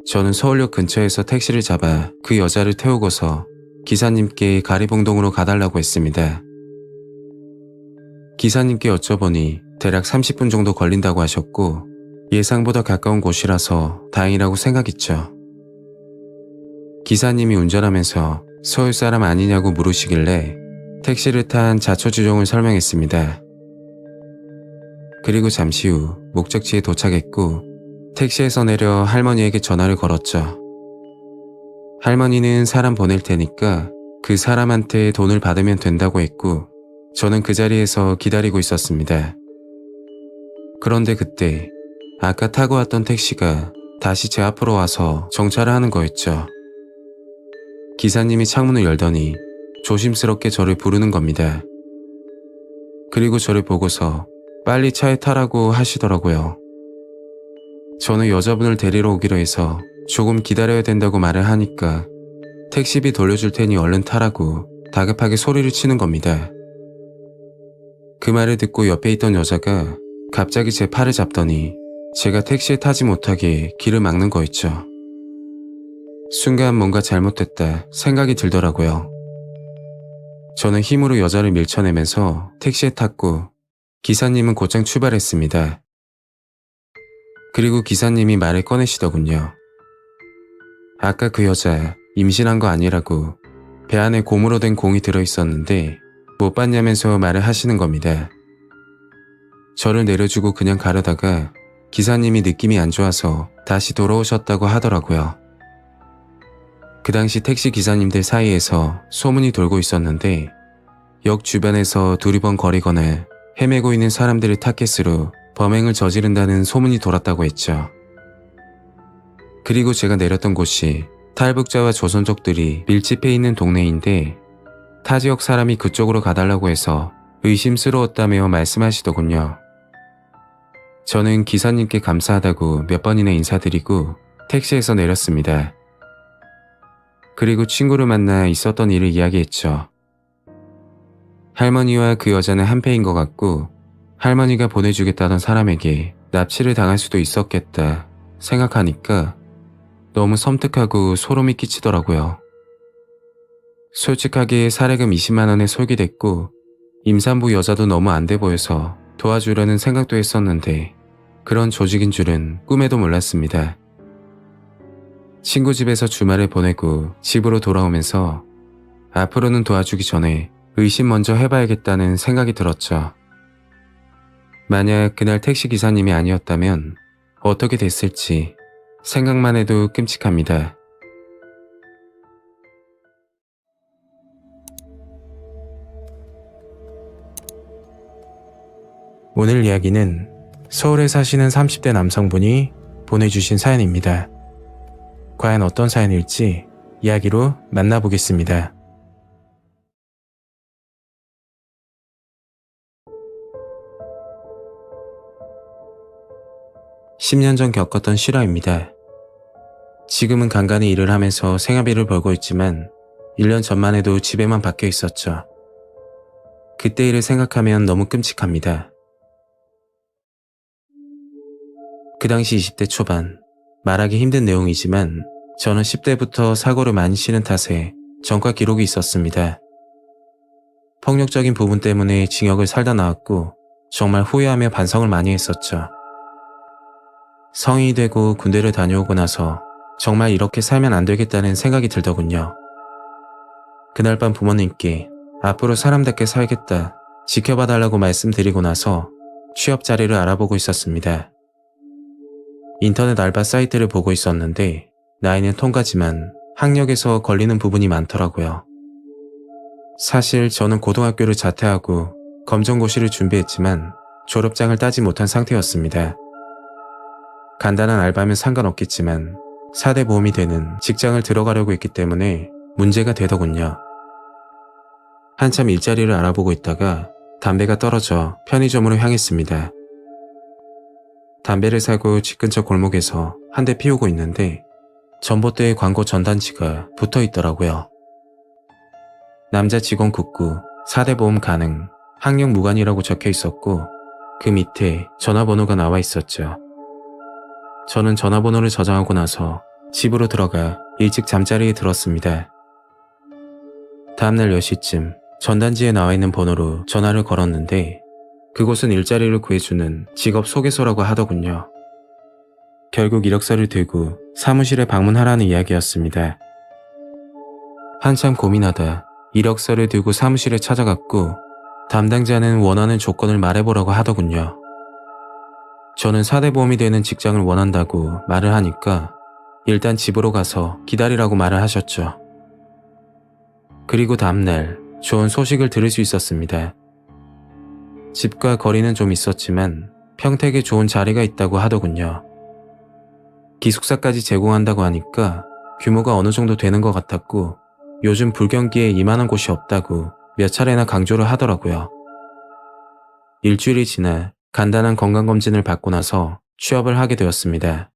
저는 서울역 근처에서 택시를 잡아 그 여자를 태우고서 기사님께 가리봉동으로 가달라고 했습니다. 기사님께 여쭤보니 대략 30분 정도 걸린다고 하셨고 예상보다 가까운 곳이라서 다행이라고 생각했죠. 기사님이 운전하면서 서울 사람 아니냐고 물으시길래 택시를 탄 자초지종을 설명했습니다. 그리고 잠시 후 목적지에 도착했고 택시에서 내려 할머니에게 전화를 걸었죠. 할머니는 사람 보낼 테니까 그 사람한테 돈을 받으면 된다고 했고 저는 그 자리에서 기다리고 있었습니다. 그런데 그때 아까 타고 왔던 택시가 다시 제 앞으로 와서 정차를 하는 거였죠. 기사님이 창문을 열더니 조심스럽게 저를 부르는 겁니다. 그리고 저를 보고서 빨리 차에 타라고 하시더라고요. 저는 여자분을 데리러 오기로 해서 조금 기다려야 된다고 말을 하니까 택시비 돌려줄 테니 얼른 타라고 다급하게 소리를 치는 겁니다. 그 말을 듣고 옆에 있던 여자가 갑자기 제 팔을 잡더니 제가 택시에 타지 못하게 길을 막는 거였죠. 순간 뭔가 잘못됐다 생각이 들더라고요. 저는 힘으로 여자를 밀쳐내면서 택시에 탔고 기사님은 곧장 출발했습니다. 그리고 기사님이 말을 꺼내시더군요. 아까 그 여자 임신한 거 아니라고 배 안에 고무로 된 공이 들어있었는데 못 봤냐면서 말을 하시는 겁니다. 저를 내려주고 그냥 가려다가 기사님이 느낌이 안 좋아서 다시 돌아오셨다고 하더라고요. 그 당시 택시 기사님들 사이에서 소문이 돌고 있었는데 역 주변에서 두리번거리거나 헤매고 있는 사람들을 타겟으로 범행을 저지른다는 소문이 돌았다고 했죠. 그리고 제가 내렸던 곳이 탈북자와 조선족들이 밀집해 있는 동네인데 타 지역 사람이 그쪽으로 가달라고 해서 의심스러웠다며 말씀하시더군요. 저는 기사님께 감사하다고 몇 번이나 인사드리고 택시에서 내렸습니다. 그리고 친구를 만나 있었던 일을 이야기했죠. 할머니와 그 여자는 한패인 것 같고 할머니가 보내주겠다던 사람에게 납치를 당할 수도 있었겠다 생각하니까 너무 섬뜩하고 소름이 끼치더라고요. 솔직하게 사례금 20만 원에 솔깃했고 임산부 여자도 너무 안 돼 보여서 도와주려는 생각도 했었는데 그런 조직인 줄은 꿈에도 몰랐습니다. 친구 집에서 주말을 보내고 집으로 돌아오면서 앞으로는 도와주기 전에 의심 먼저 해봐야겠다는 생각이 들었죠. 만약 그날 택시기사님이 아니었다면 어떻게 됐을지 생각만 해도 끔찍합니다. 오늘 이야기는 서울에 사시는 30대 남성분이 보내주신 사연입니다. 과연 어떤 사연일지 이야기로 만나보겠습니다. 10년 전 겪었던 실화입니다. 지금은 간간히 일을 하면서 생활비를 벌고 있지만 1년 전만 해도 집에만 박혀 있었죠. 그때 일을 생각하면 너무 끔찍합니다. 그 당시 20대 초반, 말하기 힘든 내용이지만 저는 10대부터 사고를 많이 치는 탓에 전과 기록이 있었습니다. 폭력적인 부분 때문에 징역을 살다 나왔고 정말 후회하며 반성을 많이 했었죠. 성인이 되고 군대를 다녀오고 나서 정말 이렇게 살면 안 되겠다는 생각이 들더군요. 그날 밤 부모님께 앞으로 사람답게 살겠다, 지켜봐달라고 말씀드리고 나서 취업 자리를 알아보고 있었습니다. 인터넷 알바 사이트를 보고 있었는데 나이는 통과지만 학력에서 걸리는 부분이 많더라고요. 사실 저는 고등학교를 자퇴하고 검정고시를 준비했지만 졸업장을 따지 못한 상태였습니다. 간단한 알바면 상관없겠지만 4대 보험이 되는 직장을 들어가려고 했기 때문에 문제가 되더군요. 한참 일자리를 알아보고 있다가 담배가 떨어져 편의점으로 향했습니다. 담배를 사고 집 근처 골목에서 한 대 피우고 있는데 전봇대에 광고 전단지가 붙어 있더라고요. 남자 직원 국구, 4대 보험 가능, 학력 무관이라고 적혀 있었고 그 밑에 전화번호가 나와 있었죠. 저는 전화번호를 저장하고 나서 집으로 들어가 일찍 잠자리에 들었습니다. 다음날 10시쯤 전단지에 나와 있는 번호로 전화를 걸었는데 그곳은 일자리를 구해주는 직업 소개소라고 하더군요. 결국 이력서를 들고 사무실에 방문하라는 이야기였습니다. 한참 고민하다 이력서를 들고 사무실에 찾아갔고 담당자는 원하는 조건을 말해보라고 하더군요. 저는 4대 보험이 되는 직장을 원한다고 말을 하니까 일단 집으로 가서 기다리라고 말을 하셨죠. 그리고 다음날 좋은 소식을 들을 수 있었습니다. 집과 거리는 좀 있었지만 평택에 좋은 자리가 있다고 하더군요. 기숙사까지 제공한다고 하니까 규모가 어느 정도 되는 것 같았고 요즘 불경기에 이만한 곳이 없다고 몇 차례나 강조를 하더라고요. 일주일이 지나 간단한 건강검진을 받고 나서 취업을 하게 되었습니다.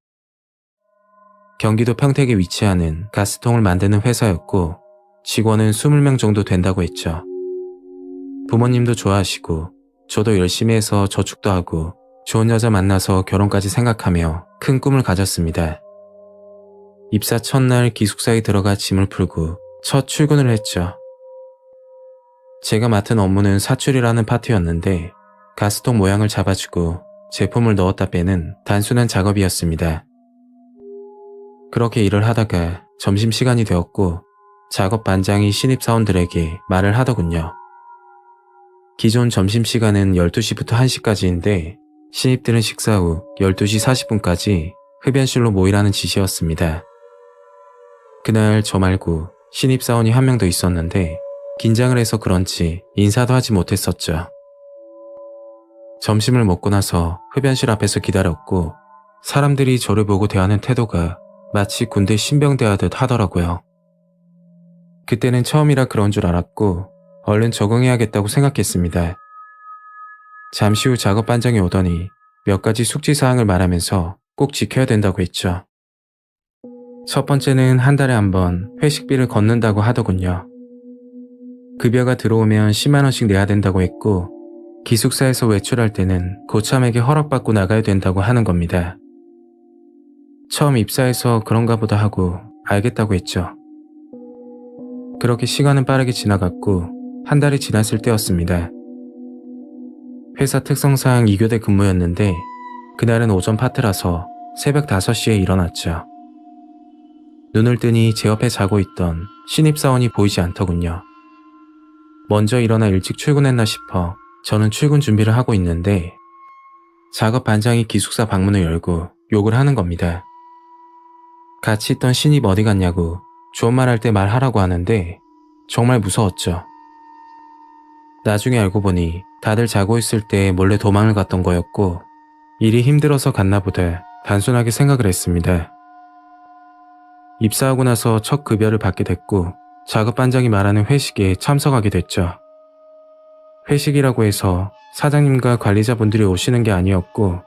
경기도 평택에 위치하는 가스통을 만드는 회사였고 직원은 20명 정도 된다고 했죠. 부모님도 좋아하시고 저도 열심히 해서 저축도 하고 좋은 여자 만나서 결혼까지 생각하며 큰 꿈을 가졌습니다. 입사 첫날 기숙사에 들어가 짐을 풀고 첫 출근을 했죠. 제가 맡은 업무는 사출이라는 파트였는데 가스통 모양을 잡아주고 제품을 넣었다 빼는 단순한 작업이었습니다. 그렇게 일을 하다가 점심시간이 되었고 작업 반장이 신입사원들에게 말을 하더군요. 기존 점심시간은 12시부터 1시까지인데 신입들은 식사 후 12시 40분까지 흡연실로 모이라는 지시였습니다. 그날 저 말고 신입사원이 한 명 더 있었는데 긴장을 해서 그런지 인사도 하지 못했었죠. 점심을 먹고 나서 흡연실 앞에서 기다렸고 사람들이 저를 보고 대하는 태도가 마치 군대 신병대하듯 하더라고요. 그때는 처음이라 그런 줄 알았고 얼른 적응해야겠다고 생각했습니다. 잠시 후 작업 반장이 오더니 몇 가지 숙지사항을 말하면서 꼭 지켜야 된다고 했죠. 첫 번째는 한 달에 한 번 회식비를 걷는다고 하더군요. 급여가 들어오면 10만 원씩 내야 된다고 했고 기숙사에서 외출할 때는 고참에게 허락받고 나가야 된다고 하는 겁니다. 처음 입사해서 그런가 보다 하고 알겠다고 했죠. 그렇게 시간은 빠르게 지나갔고 한 달이 지났을 때였습니다. 회사 특성상 2교대 근무였는데 그날은 오전 파트라서 새벽 5시에 일어났죠. 눈을 뜨니 제 옆에 자고 있던 신입사원이 보이지 않더군요. 먼저 일어나 일찍 출근했나 싶어 저는 출근 준비를 하고 있는데 작업 반장이 기숙사 방문을 열고 욕을 하는 겁니다. 같이 있던 신입 어디 갔냐고 좋은 말 할 때 말하라고 하는데 정말 무서웠죠. 나중에 알고 보니 다들 자고 있을 때 몰래 도망을 갔던 거였고 일이 힘들어서 갔나 보다 단순하게 생각을 했습니다. 입사하고 나서 첫 급여를 받게 됐고 작업 반장이 말하는 회식에 참석하게 됐죠. 회식이라고 해서 사장님과 관리자분들이 오시는 게 아니었고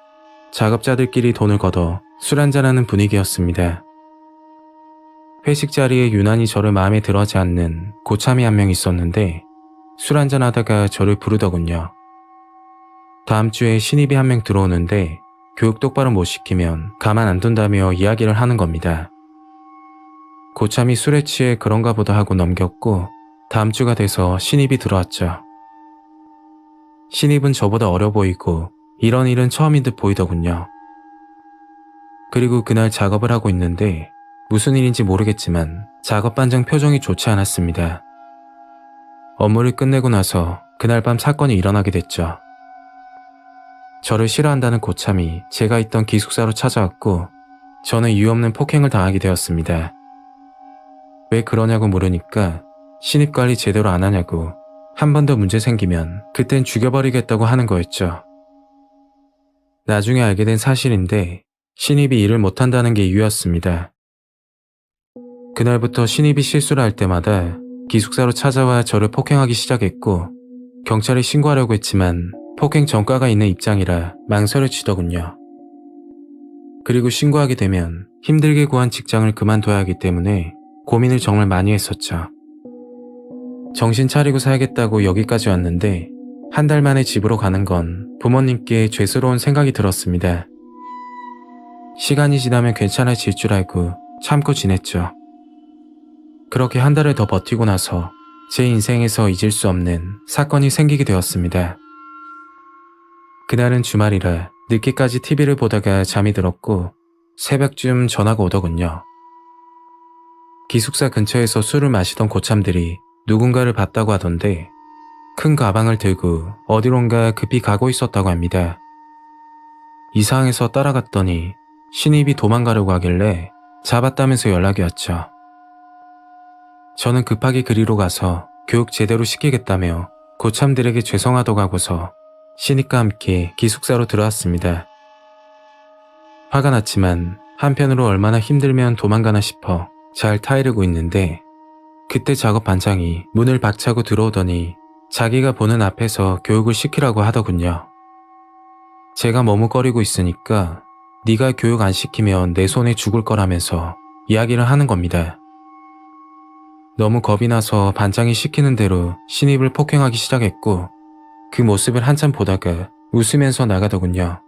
작업자들끼리 돈을 걷어 술 한잔하는 분위기였습니다. 회식 자리에 유난히 저를 마음에 들어하지 않는 고참이 한 명 있었는데 술 한잔하다가 저를 부르더군요. 다음 주에 신입이 한 명 들어오는데 교육 똑바로 못 시키면 가만 안 둔다며 이야기를 하는 겁니다. 고참이 술에 취해 그런가 보다 하고 넘겼고 다음 주가 돼서 신입이 들어왔죠. 신입은 저보다 어려 보이고 이런 일은 처음인 듯 보이더군요. 그리고 그날 작업을 하고 있는데 무슨 일인지 모르겠지만 작업 반장 표정이 좋지 않았습니다. 업무를 끝내고 나서 그날 밤 사건이 일어나게 됐죠. 저를 싫어한다는 고참이 제가 있던 기숙사로 찾아왔고 저는 이유 없는 폭행을 당하게 되었습니다. 왜 그러냐고 물으니까 신입 관리 제대로 안 하냐고 한 번 더 문제 생기면 그땐 죽여버리겠다고 하는 거였죠. 나중에 알게 된 사실인데 신입이 일을 못한다는 게 이유였습니다. 그날부터 신입이 실수를 할 때마다 기숙사로 찾아와 저를 폭행하기 시작했고 경찰에 신고하려고 했지만 폭행 전과가 있는 입장이라 망설여 치더군요. 그리고 신고하게 되면 힘들게 구한 직장을 그만둬야 하기 때문에 고민을 정말 많이 했었죠. 정신 차리고 살겠다고 여기까지 왔는데 한 달 만에 집으로 가는 건 부모님께 죄스러운 생각이 들었습니다. 시간이 지나면 괜찮아질 줄 알고 참고 지냈죠. 그렇게 한 달을 더 버티고 나서 제 인생에서 잊을 수 없는 사건이 생기게 되었습니다. 그날은 주말이라 늦게까지 TV를 보다가 잠이 들었고 새벽쯤 전화가 오더군요. 기숙사 근처에서 술을 마시던 고참들이 누군가를 봤다고 하던데 큰 가방을 들고 어디론가 급히 가고 있었다고 합니다. 이 상황에서 따라갔더니 신입이 도망가려고 하길래 잡았다면서 연락이 왔죠. 저는 급하게 그리로 가서 교육 제대로 시키겠다며 고참들에게 죄송하다고 하고서 신입과 함께 기숙사로 들어왔습니다. 화가 났지만 한편으로 얼마나 힘들면 도망가나 싶어 잘 타이르고 있는데 그때 작업 반장이 문을 박차고 들어오더니 자기가 보는 앞에서 교육을 시키라고 하더군요. 제가 머뭇거리고 있으니까 네가 교육 안 시키면 내 손에 죽을 거라면서 이야기를 하는 겁니다. 너무 겁이 나서 반장이 시키는 대로 신입을 폭행하기 시작했고 그 모습을 한참 보다가 웃으면서 나가더군요.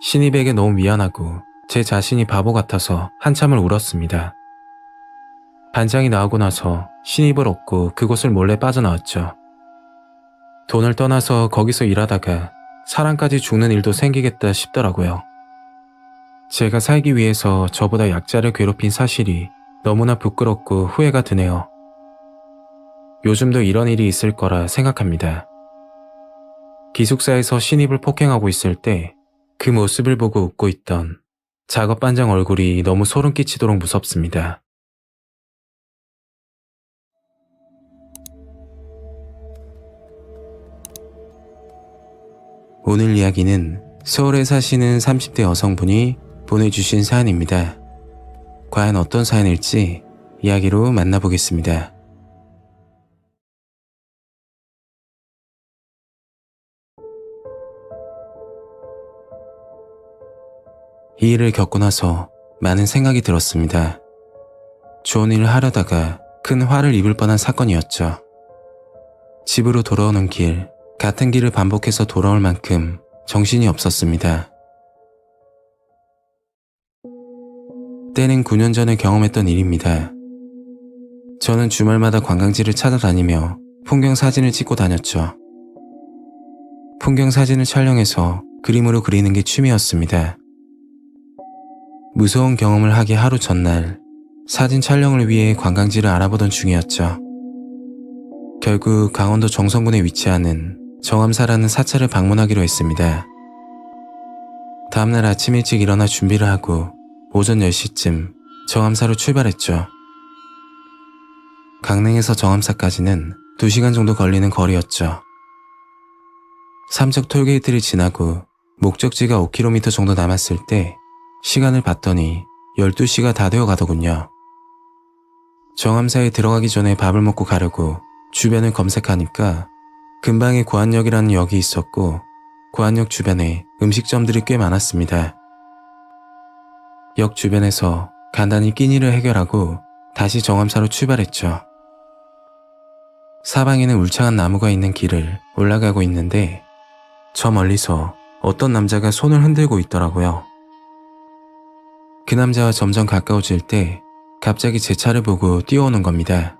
신입에게 너무 미안하고 제 자신이 바보 같아서 한참을 울었습니다. 반장이 나오고 나서 신입을 얻고 그곳을 몰래 빠져나왔죠. 돈을 떠나서 거기서 일하다가 사람까지 죽는 일도 생기겠다 싶더라고요. 제가 살기 위해서 저보다 약자를 괴롭힌 사실이 너무나 부끄럽고 후회가 드네요. 요즘도 이런 일이 있을 거라 생각합니다. 기숙사에서 신입을 폭행하고 있을 때 그 모습을 보고 웃고 있던 작업 반장 얼굴이 너무 소름 끼치도록 무섭습니다. 오늘 이야기는 서울에 사시는 30대 여성분이 보내주신 사연입니다. 과연 어떤 사연일지 이야기로 만나보겠습니다. 이 일을 겪고 나서 많은 생각이 들었습니다. 좋은 일을 하려다가 큰 화를 입을 뻔한 사건이었죠. 집으로 돌아오는 길, 같은 길을 반복해서 돌아올 만큼 정신이 없었습니다. 때는 9년 전에 경험했던 일입니다. 저는 주말마다 관광지를 찾아다니며 풍경 사진을 찍고 다녔죠. 풍경 사진을 촬영해서 그림으로 그리는 게 취미였습니다. 무서운 경험을 하기 하루 전날 사진 촬영을 위해 관광지를 알아보던 중이었죠. 결국 강원도 정선군에 위치하는 정암사라는 사찰을 방문하기로 했습니다. 다음날 아침 일찍 일어나 준비를 하고 오전 10시쯤 정암사로 출발했죠. 강릉에서 정암사까지는 2시간 정도 걸리는 거리였죠. 삼척 톨게이트를 지나고 목적지가 5km 정도 남았을 때 시간을 봤더니 12시가 다 되어 가더군요. 정암사에 들어가기 전에 밥을 먹고 가려고 주변을 검색하니까 근방에 고안역이라는 역이 있었고 고안역 주변에 음식점들이 꽤 많았습니다. 역 주변에서 간단히 끼니를 해결하고 다시 정암사로 출발했죠. 사방에는 울창한 나무가 있는 길을 올라가고 있는데 저 멀리서 어떤 남자가 손을 흔들고 있더라고요. 그 남자와 점점 가까워질 때 갑자기 제 차를 보고 뛰어오는 겁니다.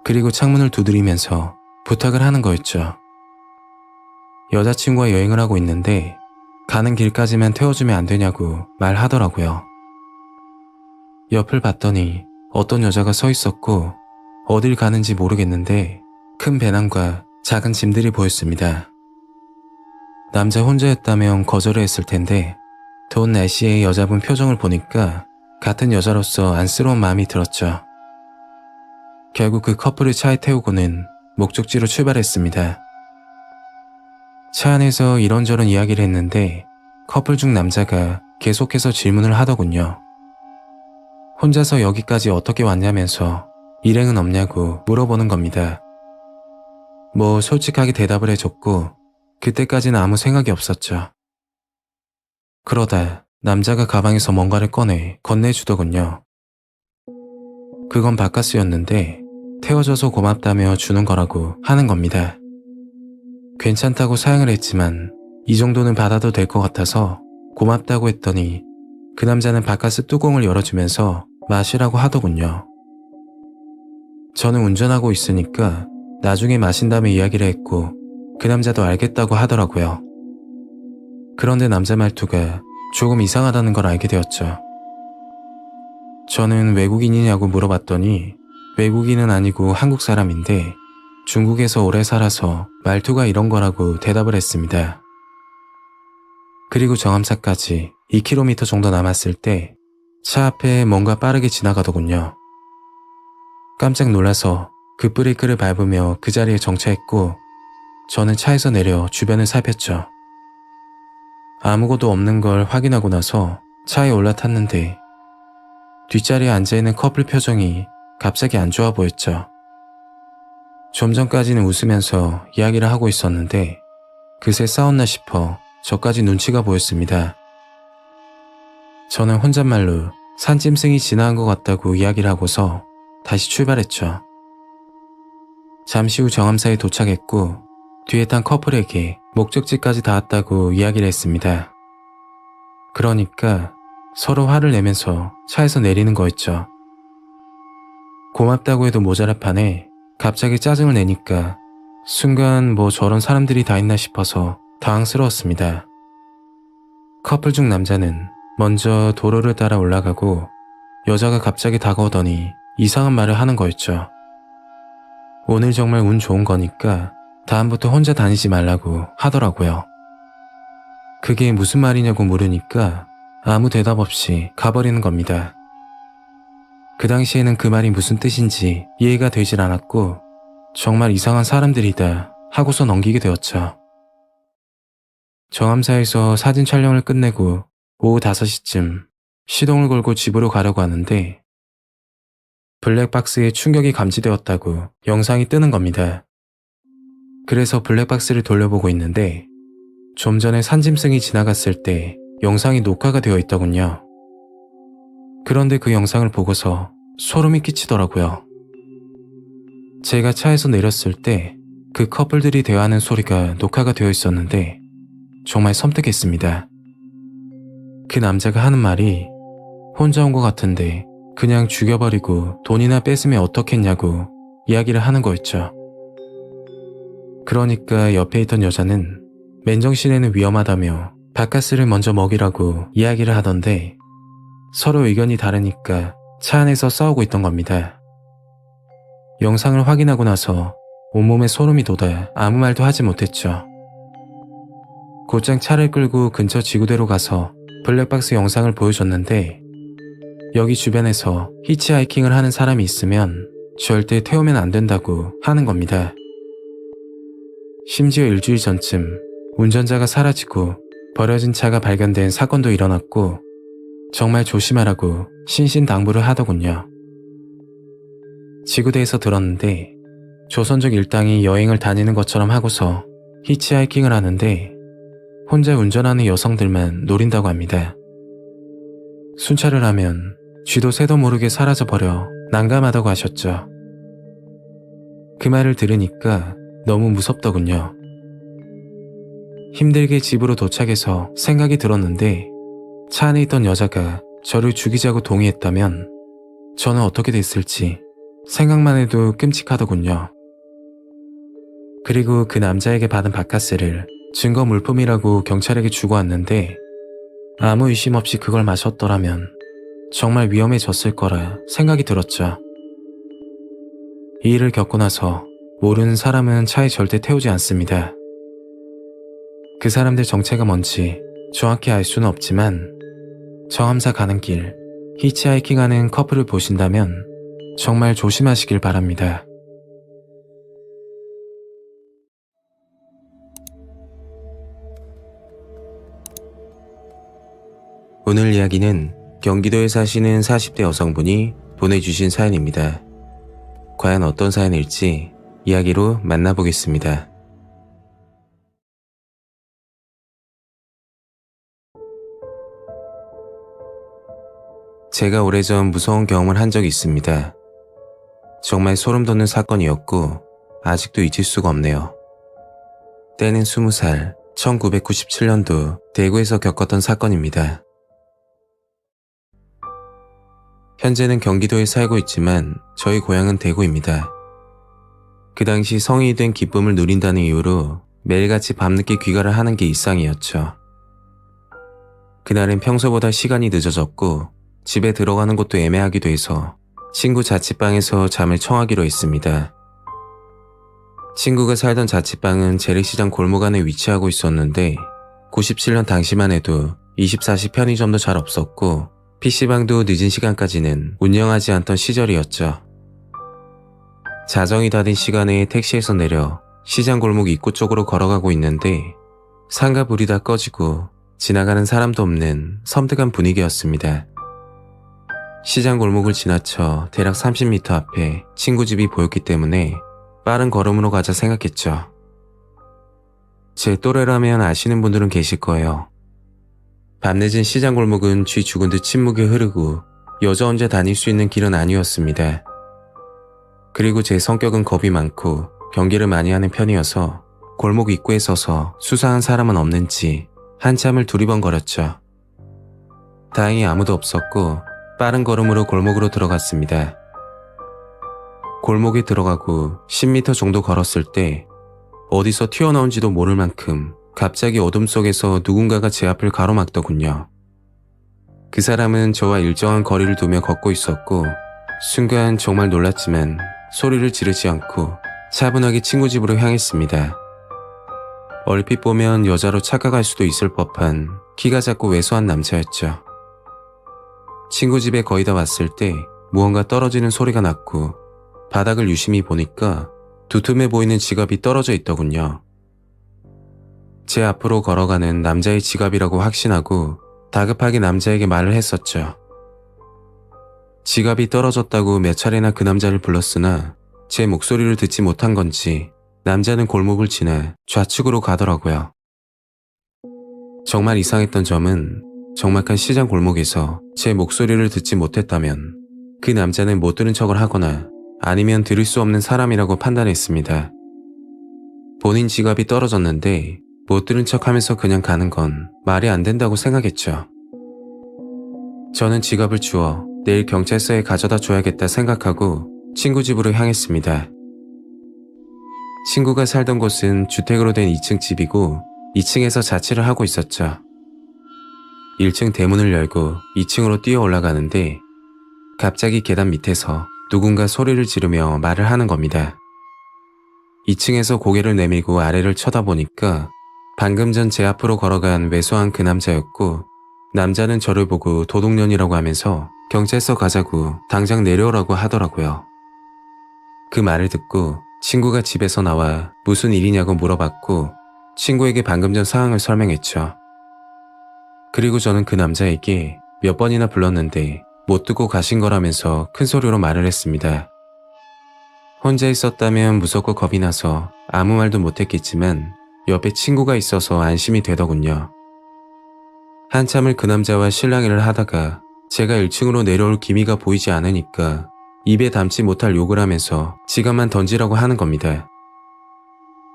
그리고 창문을 두드리면서 부탁을 하는 거였죠. 여자친구와 여행을 하고 있는데 가는 길까지만 태워주면 안 되냐고 말하더라고요. 옆을 봤더니 어떤 여자가 서 있었고 어딜 가는지 모르겠는데 큰 배낭과 작은 짐들이 보였습니다. 남자 혼자였다면 거절을 했을 텐데 더운 날씨에 여자분 표정을 보니까 같은 여자로서 안쓰러운 마음이 들었죠. 결국 그 커플을 차에 태우고는 목적지로 출발했습니다. 차 안에서 이런저런 이야기를 했는데 커플 중 남자가 계속해서 질문을 하더군요. 혼자서 여기까지 어떻게 왔냐면서 일행은 없냐고 물어보는 겁니다. 뭐 솔직하게 대답을 해줬고 그때까지는 아무 생각이 없었죠. 그러다 남자가 가방에서 뭔가를 꺼내 건네주더군요. 그건 바카스였는데 태워줘서 고맙다며 주는 거라고 하는 겁니다. 괜찮다고 사양을 했지만 이 정도는 받아도 될 것 같아서 고맙다고 했더니 그 남자는 바카스 뚜껑을 열어주면서 마시라고 하더군요. 저는 운전하고 있으니까 나중에 마신다며 이야기를 했고 그 남자도 알겠다고 하더라고요. 그런데 남자 말투가 조금 이상하다는 걸 알게 되었죠. 저는 외국인이냐고 물어봤더니 외국인은 아니고 한국 사람인데 중국에서 오래 살아서 말투가 이런 거라고 대답을 했습니다. 그리고 정암사까지 2km 정도 남았을 때 차 앞에 뭔가 빠르게 지나가더군요. 깜짝 놀라서 급브레이크를 밟으며 그 자리에 정차했고 저는 차에서 내려 주변을 살폈죠. 아무것도 없는 걸 확인하고 나서 차에 올라탔는데 뒷자리에 앉아있는 커플 표정이 갑자기 안 좋아 보였죠. 좀 전까지는 웃으면서 이야기를 하고 있었는데 그새 싸웠나 싶어 저까지 눈치가 보였습니다. 저는 혼잣말로 산짐승이 지나간 것 같다고 이야기를 하고서 다시 출발했죠. 잠시 후 정암사에 도착했고 뒤에 탄 커플에게 목적지까지 닿았다고 이야기를 했습니다. 그러니까 서로 화를 내면서 차에서 내리는 거였죠. 고맙다고 해도 모자랄 판에 갑자기 짜증을 내니까 순간 뭐 저런 사람들이 다 있나 싶어서 당황스러웠습니다. 커플 중 남자는 먼저 도로를 따라 올라가고 여자가 갑자기 다가오더니 이상한 말을 하는 거였죠. 오늘 정말 운 좋은 거니까 다음부터 혼자 다니지 말라고 하더라고요. 그게 무슨 말이냐고 물으니까 아무 대답 없이 가버리는 겁니다. 그 당시에는 그 말이 무슨 뜻인지 이해가 되질 않았고 정말 이상한 사람들이다 하고서 넘기게 되었죠. 정암사에서 사진 촬영을 끝내고 오후 5시쯤 시동을 걸고 집으로 가려고 하는데 블랙박스에 충격이 감지되었다고 영상이 뜨는 겁니다. 그래서 블랙박스를 돌려보고 있는데 좀 전에 산짐승이 지나갔을 때 영상이 녹화가 되어 있더군요. 그런데 그 영상을 보고서 소름이 끼치더라고요. 제가 차에서 내렸을 때 그 커플들이 대화하는 소리가 녹화가 되어 있었는데 정말 섬뜩했습니다. 그 남자가 하는 말이 혼자 온 것 같은데 그냥 죽여버리고 돈이나 뺏으면 어떻겠냐고 이야기를 하는 거였죠. 그러니까 옆에 있던 여자는 맨정신에는 위험하다며 바카스를 먼저 먹이라고 이야기를 하던데 서로 의견이 다르니까 차 안에서 싸우고 있던 겁니다. 영상을 확인하고 나서 온몸에 소름이 돋아 아무 말도 하지 못했죠. 곧장 차를 끌고 근처 지구대로 가서 블랙박스 영상을 보여줬는데 여기 주변에서 히치하이킹을 하는 사람이 있으면 절대 태우면 안 된다고 하는 겁니다. 심지어 일주일 전쯤 운전자가 사라지고 버려진 차가 발견된 사건도 일어났고 정말 조심하라고 신신당부를 하더군요. 지구대에서 들었는데 조선족 일당이 여행을 다니는 것처럼 하고서 히치하이킹을 하는데 혼자 운전하는 여성들만 노린다고 합니다. 순찰을 하면 쥐도 새도 모르게 사라져버려 난감하다고 하셨죠. 그 말을 들으니까 너무 무섭더군요. 힘들게 집으로 도착해서 생각이 들었는데 차 안에 있던 여자가 저를 죽이자고 동의했다면 저는 어떻게 됐을지 생각만 해도 끔찍하더군요. 그리고 그 남자에게 받은 바카스를 증거 물품이라고 경찰에게 주고 왔는데 아무 의심 없이 그걸 마셨더라면 정말 위험해졌을 거라 생각이 들었죠. 이 일을 겪고 나서 모르는 사람은 차에 절대 태우지 않습니다. 그 사람들 정체가 뭔지 정확히 알 수는 없지만 정암사 가는 길 히치하이킹하는 커플을 보신다면 정말 조심하시길 바랍니다. 오늘 이야기는 경기도에 사시는 40대 여성분이 보내주신 사연입니다. 과연 어떤 사연일지 이야기로 만나보겠습니다. 제가 오래전 무서운 경험을 한 적이 있습니다. 정말 소름 돋는 사건이었고 아직도 잊을 수가 없네요. 때는 20살, 1997년도 대구에서 겪었던 사건입니다. 현재는 경기도에 살고 있지만 저희 고향은 대구입니다. 그 당시 성인이 된 기쁨을 누린다는 이유로 매일같이 밤늦게 귀가를 하는 게 일상이었죠. 그날은 평소보다 시간이 늦어졌고 집에 들어가는 것도 애매하기도 해서 친구 자취방에서 잠을 청하기로 했습니다. 친구가 살던 자취방은 재래시장 골목 안에 위치하고 있었는데 97년 당시만 해도 24시 편의점도 잘 없었고 PC방도 늦은 시간까지는 운영하지 않던 시절이었죠. 자정이 다 된 시간에 택시에서 내려 시장 골목 입구 쪽으로 걸어가고 있는데 상가 불이 다 꺼지고 지나가는 사람도 없는 섬뜩한 분위기였습니다. 시장 골목을 지나쳐 대략 30m 앞에 친구 집이 보였기 때문에 빠른 걸음으로 가자 생각했죠. 제 또래라면 아시는 분들은 계실 거예요. 밤늦은 시장 골목은 쥐 죽은 듯 침묵이 흐르고 여자 혼자 다닐 수 있는 길은 아니었습니다. 그리고 제 성격은 겁이 많고 경계를 많이 하는 편이어서 골목 입구에 서서 수상한 사람은 없는지 한참을 두리번거렸죠. 다행히 아무도 없었고 빠른 걸음으로 골목으로 들어갔습니다. 골목에 들어가고 10m 정도 걸었을 때 어디서 튀어나온지도 모를 만큼 갑자기 어둠 속에서 누군가가 제 앞을 가로막더군요. 그 사람은 저와 일정한 거리를 두며 걷고 있었고 순간 정말 놀랐지만 소리를 지르지 않고 차분하게 친구 집으로 향했습니다. 얼핏 보면 여자로 착각할 수도 있을 법한 키가 작고 왜소한 남자였죠. 친구 집에 거의 다 왔을 때 무언가 떨어지는 소리가 났고 바닥을 유심히 보니까 두툼해 보이는 지갑이 떨어져 있더군요. 제 앞으로 걸어가는 남자의 지갑이라고 확신하고 다급하게 남자에게 말을 했었죠. 지갑이 떨어졌다고 몇 차례나 그 남자를 불렀으나 제 목소리를 듣지 못한 건지 남자는 골목을 지나 좌측으로 가더라고요. 정말 이상했던 점은 적막한 시장 골목에서 제 목소리를 듣지 못했다면 그 남자는 못 들은 척을 하거나 아니면 들을 수 없는 사람이라고 판단했습니다. 본인 지갑이 떨어졌는데 못 들은 척하면서 그냥 가는 건 말이 안 된다고 생각했죠. 저는 지갑을 주워 내일 경찰서에 가져다 줘야겠다 생각하고 친구 집으로 향했습니다. 친구가 살던 곳은 주택으로 된 2층 집이고 2층에서 자취를 하고 있었죠. 1층 대문을 열고 2층으로 뛰어 올라가는데 갑자기 계단 밑에서 누군가 소리를 지르며 말을 하는 겁니다. 2층에서 고개를 내밀고 아래를 쳐다보니까 방금 전 제 앞으로 걸어간 왜소한 그 남자였고 남자는 저를 보고 도둑년이라고 하면서 경찰서 가자고 당장 내려오라고 하더라고요. 그 말을 듣고 친구가 집에서 나와 무슨 일이냐고 물어봤고 친구에게 방금 전 상황을 설명했죠. 그리고 저는 그 남자에게 몇 번이나 불렀는데 못 듣고 가신 거라면서 큰 소리로 말을 했습니다. 혼자 있었다면 무섭고 겁이 나서 아무 말도 못했겠지만 옆에 친구가 있어서 안심이 되더군요. 한참을 그 남자와 실랑이를 하다가 제가 1층으로 내려올 기미가 보이지 않으니까 입에 담지 못할 욕을 하면서 지갑만 던지라고 하는 겁니다.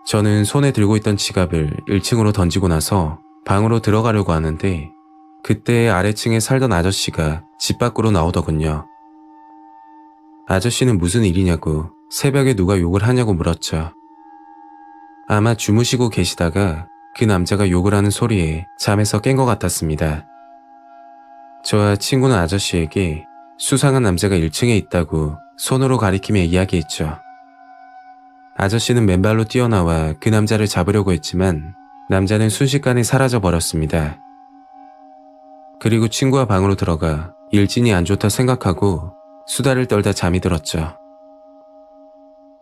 저는 손에 들고 있던 지갑을 1층으로 던지고 나서 방으로 들어가려고 하는데 그때 아래층에 살던 아저씨가 집 밖으로 나오더군요. 아저씨는 무슨 일이냐고 새벽에 누가 욕을 하냐고 물었죠. 아마 주무시고 계시다가 그 남자가 욕을 하는 소리에 잠에서 깬 것 같았습니다. 저와 친구는 아저씨에게 수상한 남자가 1층에 있다고 손으로 가리키며 이야기했죠. 아저씨는 맨발로 뛰어나와 그 남자를 잡으려고 했지만 남자는 순식간에 사라져 버렸습니다. 그리고 친구와 방으로 들어가 일진이 안 좋다 생각하고 수다를 떨다 잠이 들었죠.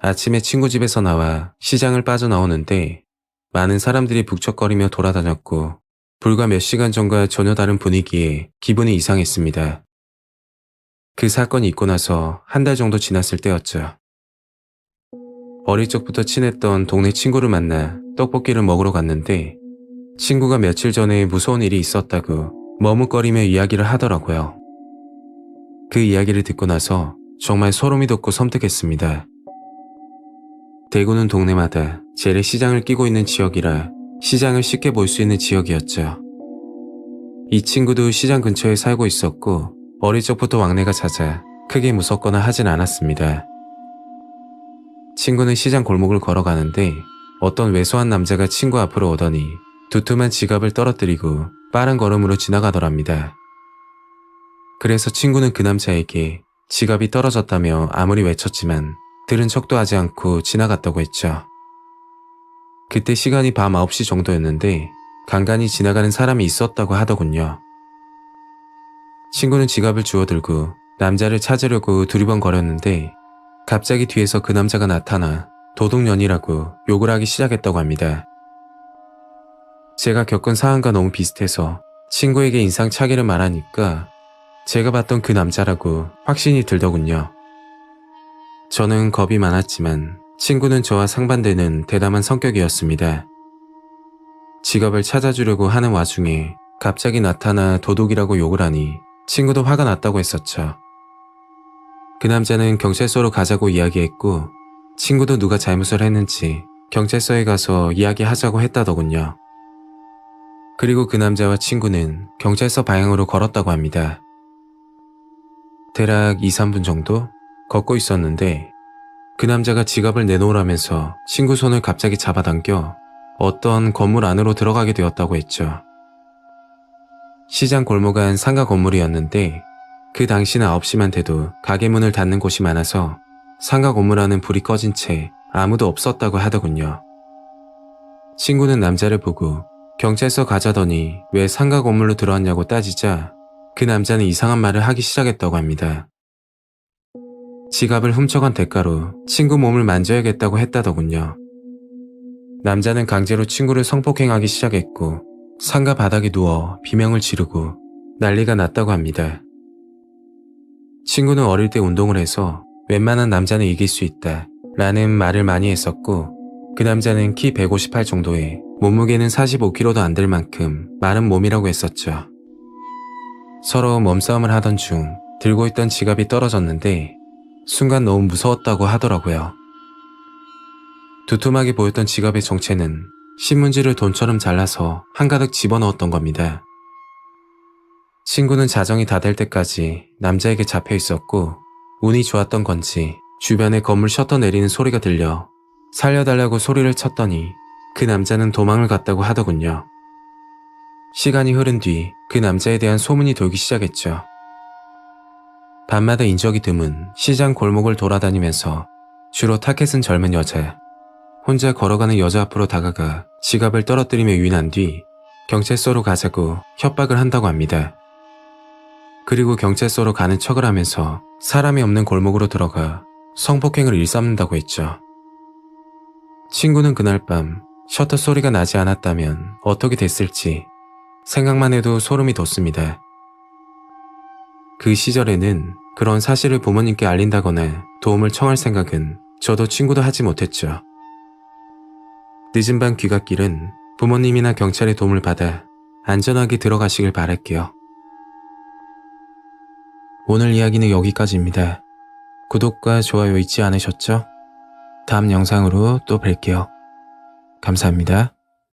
아침에 친구 집에서 나와 시장을 빠져나오는데 많은 사람들이 북적거리며 돌아다녔고 불과 몇 시간 전과 전혀 다른 분위기에 기분이 이상했습니다. 그 사건이 있고 나서 한 달 정도 지났을 때였죠. 어릴 적부터 친했던 동네 친구를 만나 떡볶이를 먹으러 갔는데 친구가 며칠 전에 무서운 일이 있었다고 머뭇거리며 이야기를 하더라고요. 그 이야기를 듣고 나서 정말 소름이 돋고 섬뜩했습니다. 대구는 동네마다 재래시장을 끼고 있는 지역이라 시장을 쉽게 볼 수 있는 지역이었죠. 이 친구도 시장 근처에 살고 있었고 어릴 적부터 왕래가 잦아 크게 무섭거나 하진 않았습니다. 친구는 시장 골목을 걸어가는데 어떤 왜소한 남자가 친구 앞으로 오더니 두툼한 지갑을 떨어뜨리고 빠른 걸음으로 지나가더랍니다. 그래서 친구는 그 남자에게 지갑이 떨어졌다며 아무리 외쳤지만 들은 척도 하지 않고 지나갔다고 했죠. 그때 시간이 밤 9시 정도였는데 간간히 지나가는 사람이 있었다고 하더군요. 친구는 지갑을 주워들고 남자를 찾으려고 두리번거렸는데 갑자기 뒤에서 그 남자가 나타나 도둑년이라고 욕을 하기 시작했다고 합니다. 제가 겪은 상황과 너무 비슷해서 친구에게 인상차기를 말하니까 제가 봤던 그 남자라고 확신이 들더군요. 저는 겁이 많았지만 친구는 저와 상반되는 대담한 성격이었습니다. 지갑을 찾아주려고 하는 와중에 갑자기 나타나 도둑이라고 욕을 하니 친구도 화가 났다고 했었죠. 그 남자는 경찰서로 가자고 이야기했고 친구도 누가 잘못을 했는지 경찰서에 가서 이야기하자고 했다더군요. 그리고 그 남자와 친구는 경찰서 방향으로 걸었다고 합니다. 대략 2, 3분 정도 걷고 있었는데 그 남자가 지갑을 내놓으라면서 친구 손을 갑자기 잡아당겨 어떤 건물 안으로 들어가게 되었다고 했죠. 시장 골목 안 상가 건물이었는데 그 당시는 9시만 돼도 가게 문을 닫는 곳이 많아서 상가 건물 안은 불이 꺼진 채 아무도 없었다고 하더군요. 친구는 남자를 보고 경찰서 가자더니 왜 상가 건물로 들어왔냐고 따지자 그 남자는 이상한 말을 하기 시작했다고 합니다. 지갑을 훔쳐간 대가로 친구 몸을 만져야겠다고 했다더군요. 남자는 강제로 친구를 성폭행하기 시작했고 상가 바닥에 누워 비명을 지르고 난리가 났다고 합니다. 친구는 어릴 때 운동을 해서 웬만한 남자는 이길 수 있다 라는 말을 많이 했었고 그 남자는 키 158 정도에 몸무게는 45kg도 안 될 만큼 마른 몸이라고 했었죠. 서로 몸싸움을 하던 중 들고 있던 지갑이 떨어졌는데 순간 너무 무서웠다고 하더라고요. 두툼하게 보였던 지갑의 정체는 신문지를 돈처럼 잘라서 한가득 집어넣었던 겁니다. 친구는 자정이 다 될 때까지 남자에게 잡혀 있었고 운이 좋았던 건지 주변에 건물 셔터 내리는 소리가 들려 살려달라고 소리를 쳤더니 그 남자는 도망을 갔다고 하더군요. 시간이 흐른 뒤 그 남자에 대한 소문이 돌기 시작했죠. 밤마다 인적이 드문 시장 골목을 돌아다니면서 주로 타켓은 젊은 여자, 혼자 걸어가는 여자 앞으로 다가가 지갑을 떨어뜨리며 유인한 뒤 경찰서로 가자고 협박을 한다고 합니다. 그리고 경찰서로 가는 척을 하면서 사람이 없는 골목으로 들어가 성폭행을 일삼는다고 했죠. 친구는 그날 밤 셔터 소리가 나지 않았다면 어떻게 됐을지 생각만 해도 소름이 돋습니다. 그 시절에는 그런 사실을 부모님께 알린다거나 도움을 청할 생각은 저도 친구도 하지 못했죠. 늦은 밤 귀갓길은 부모님이나 경찰의 도움을 받아 안전하게 들어가시길 바랄게요. 오늘 이야기는 여기까지입니다. 구독과 좋아요 잊지 않으셨죠? 다음 영상으로 또 뵐게요. 감사합니다.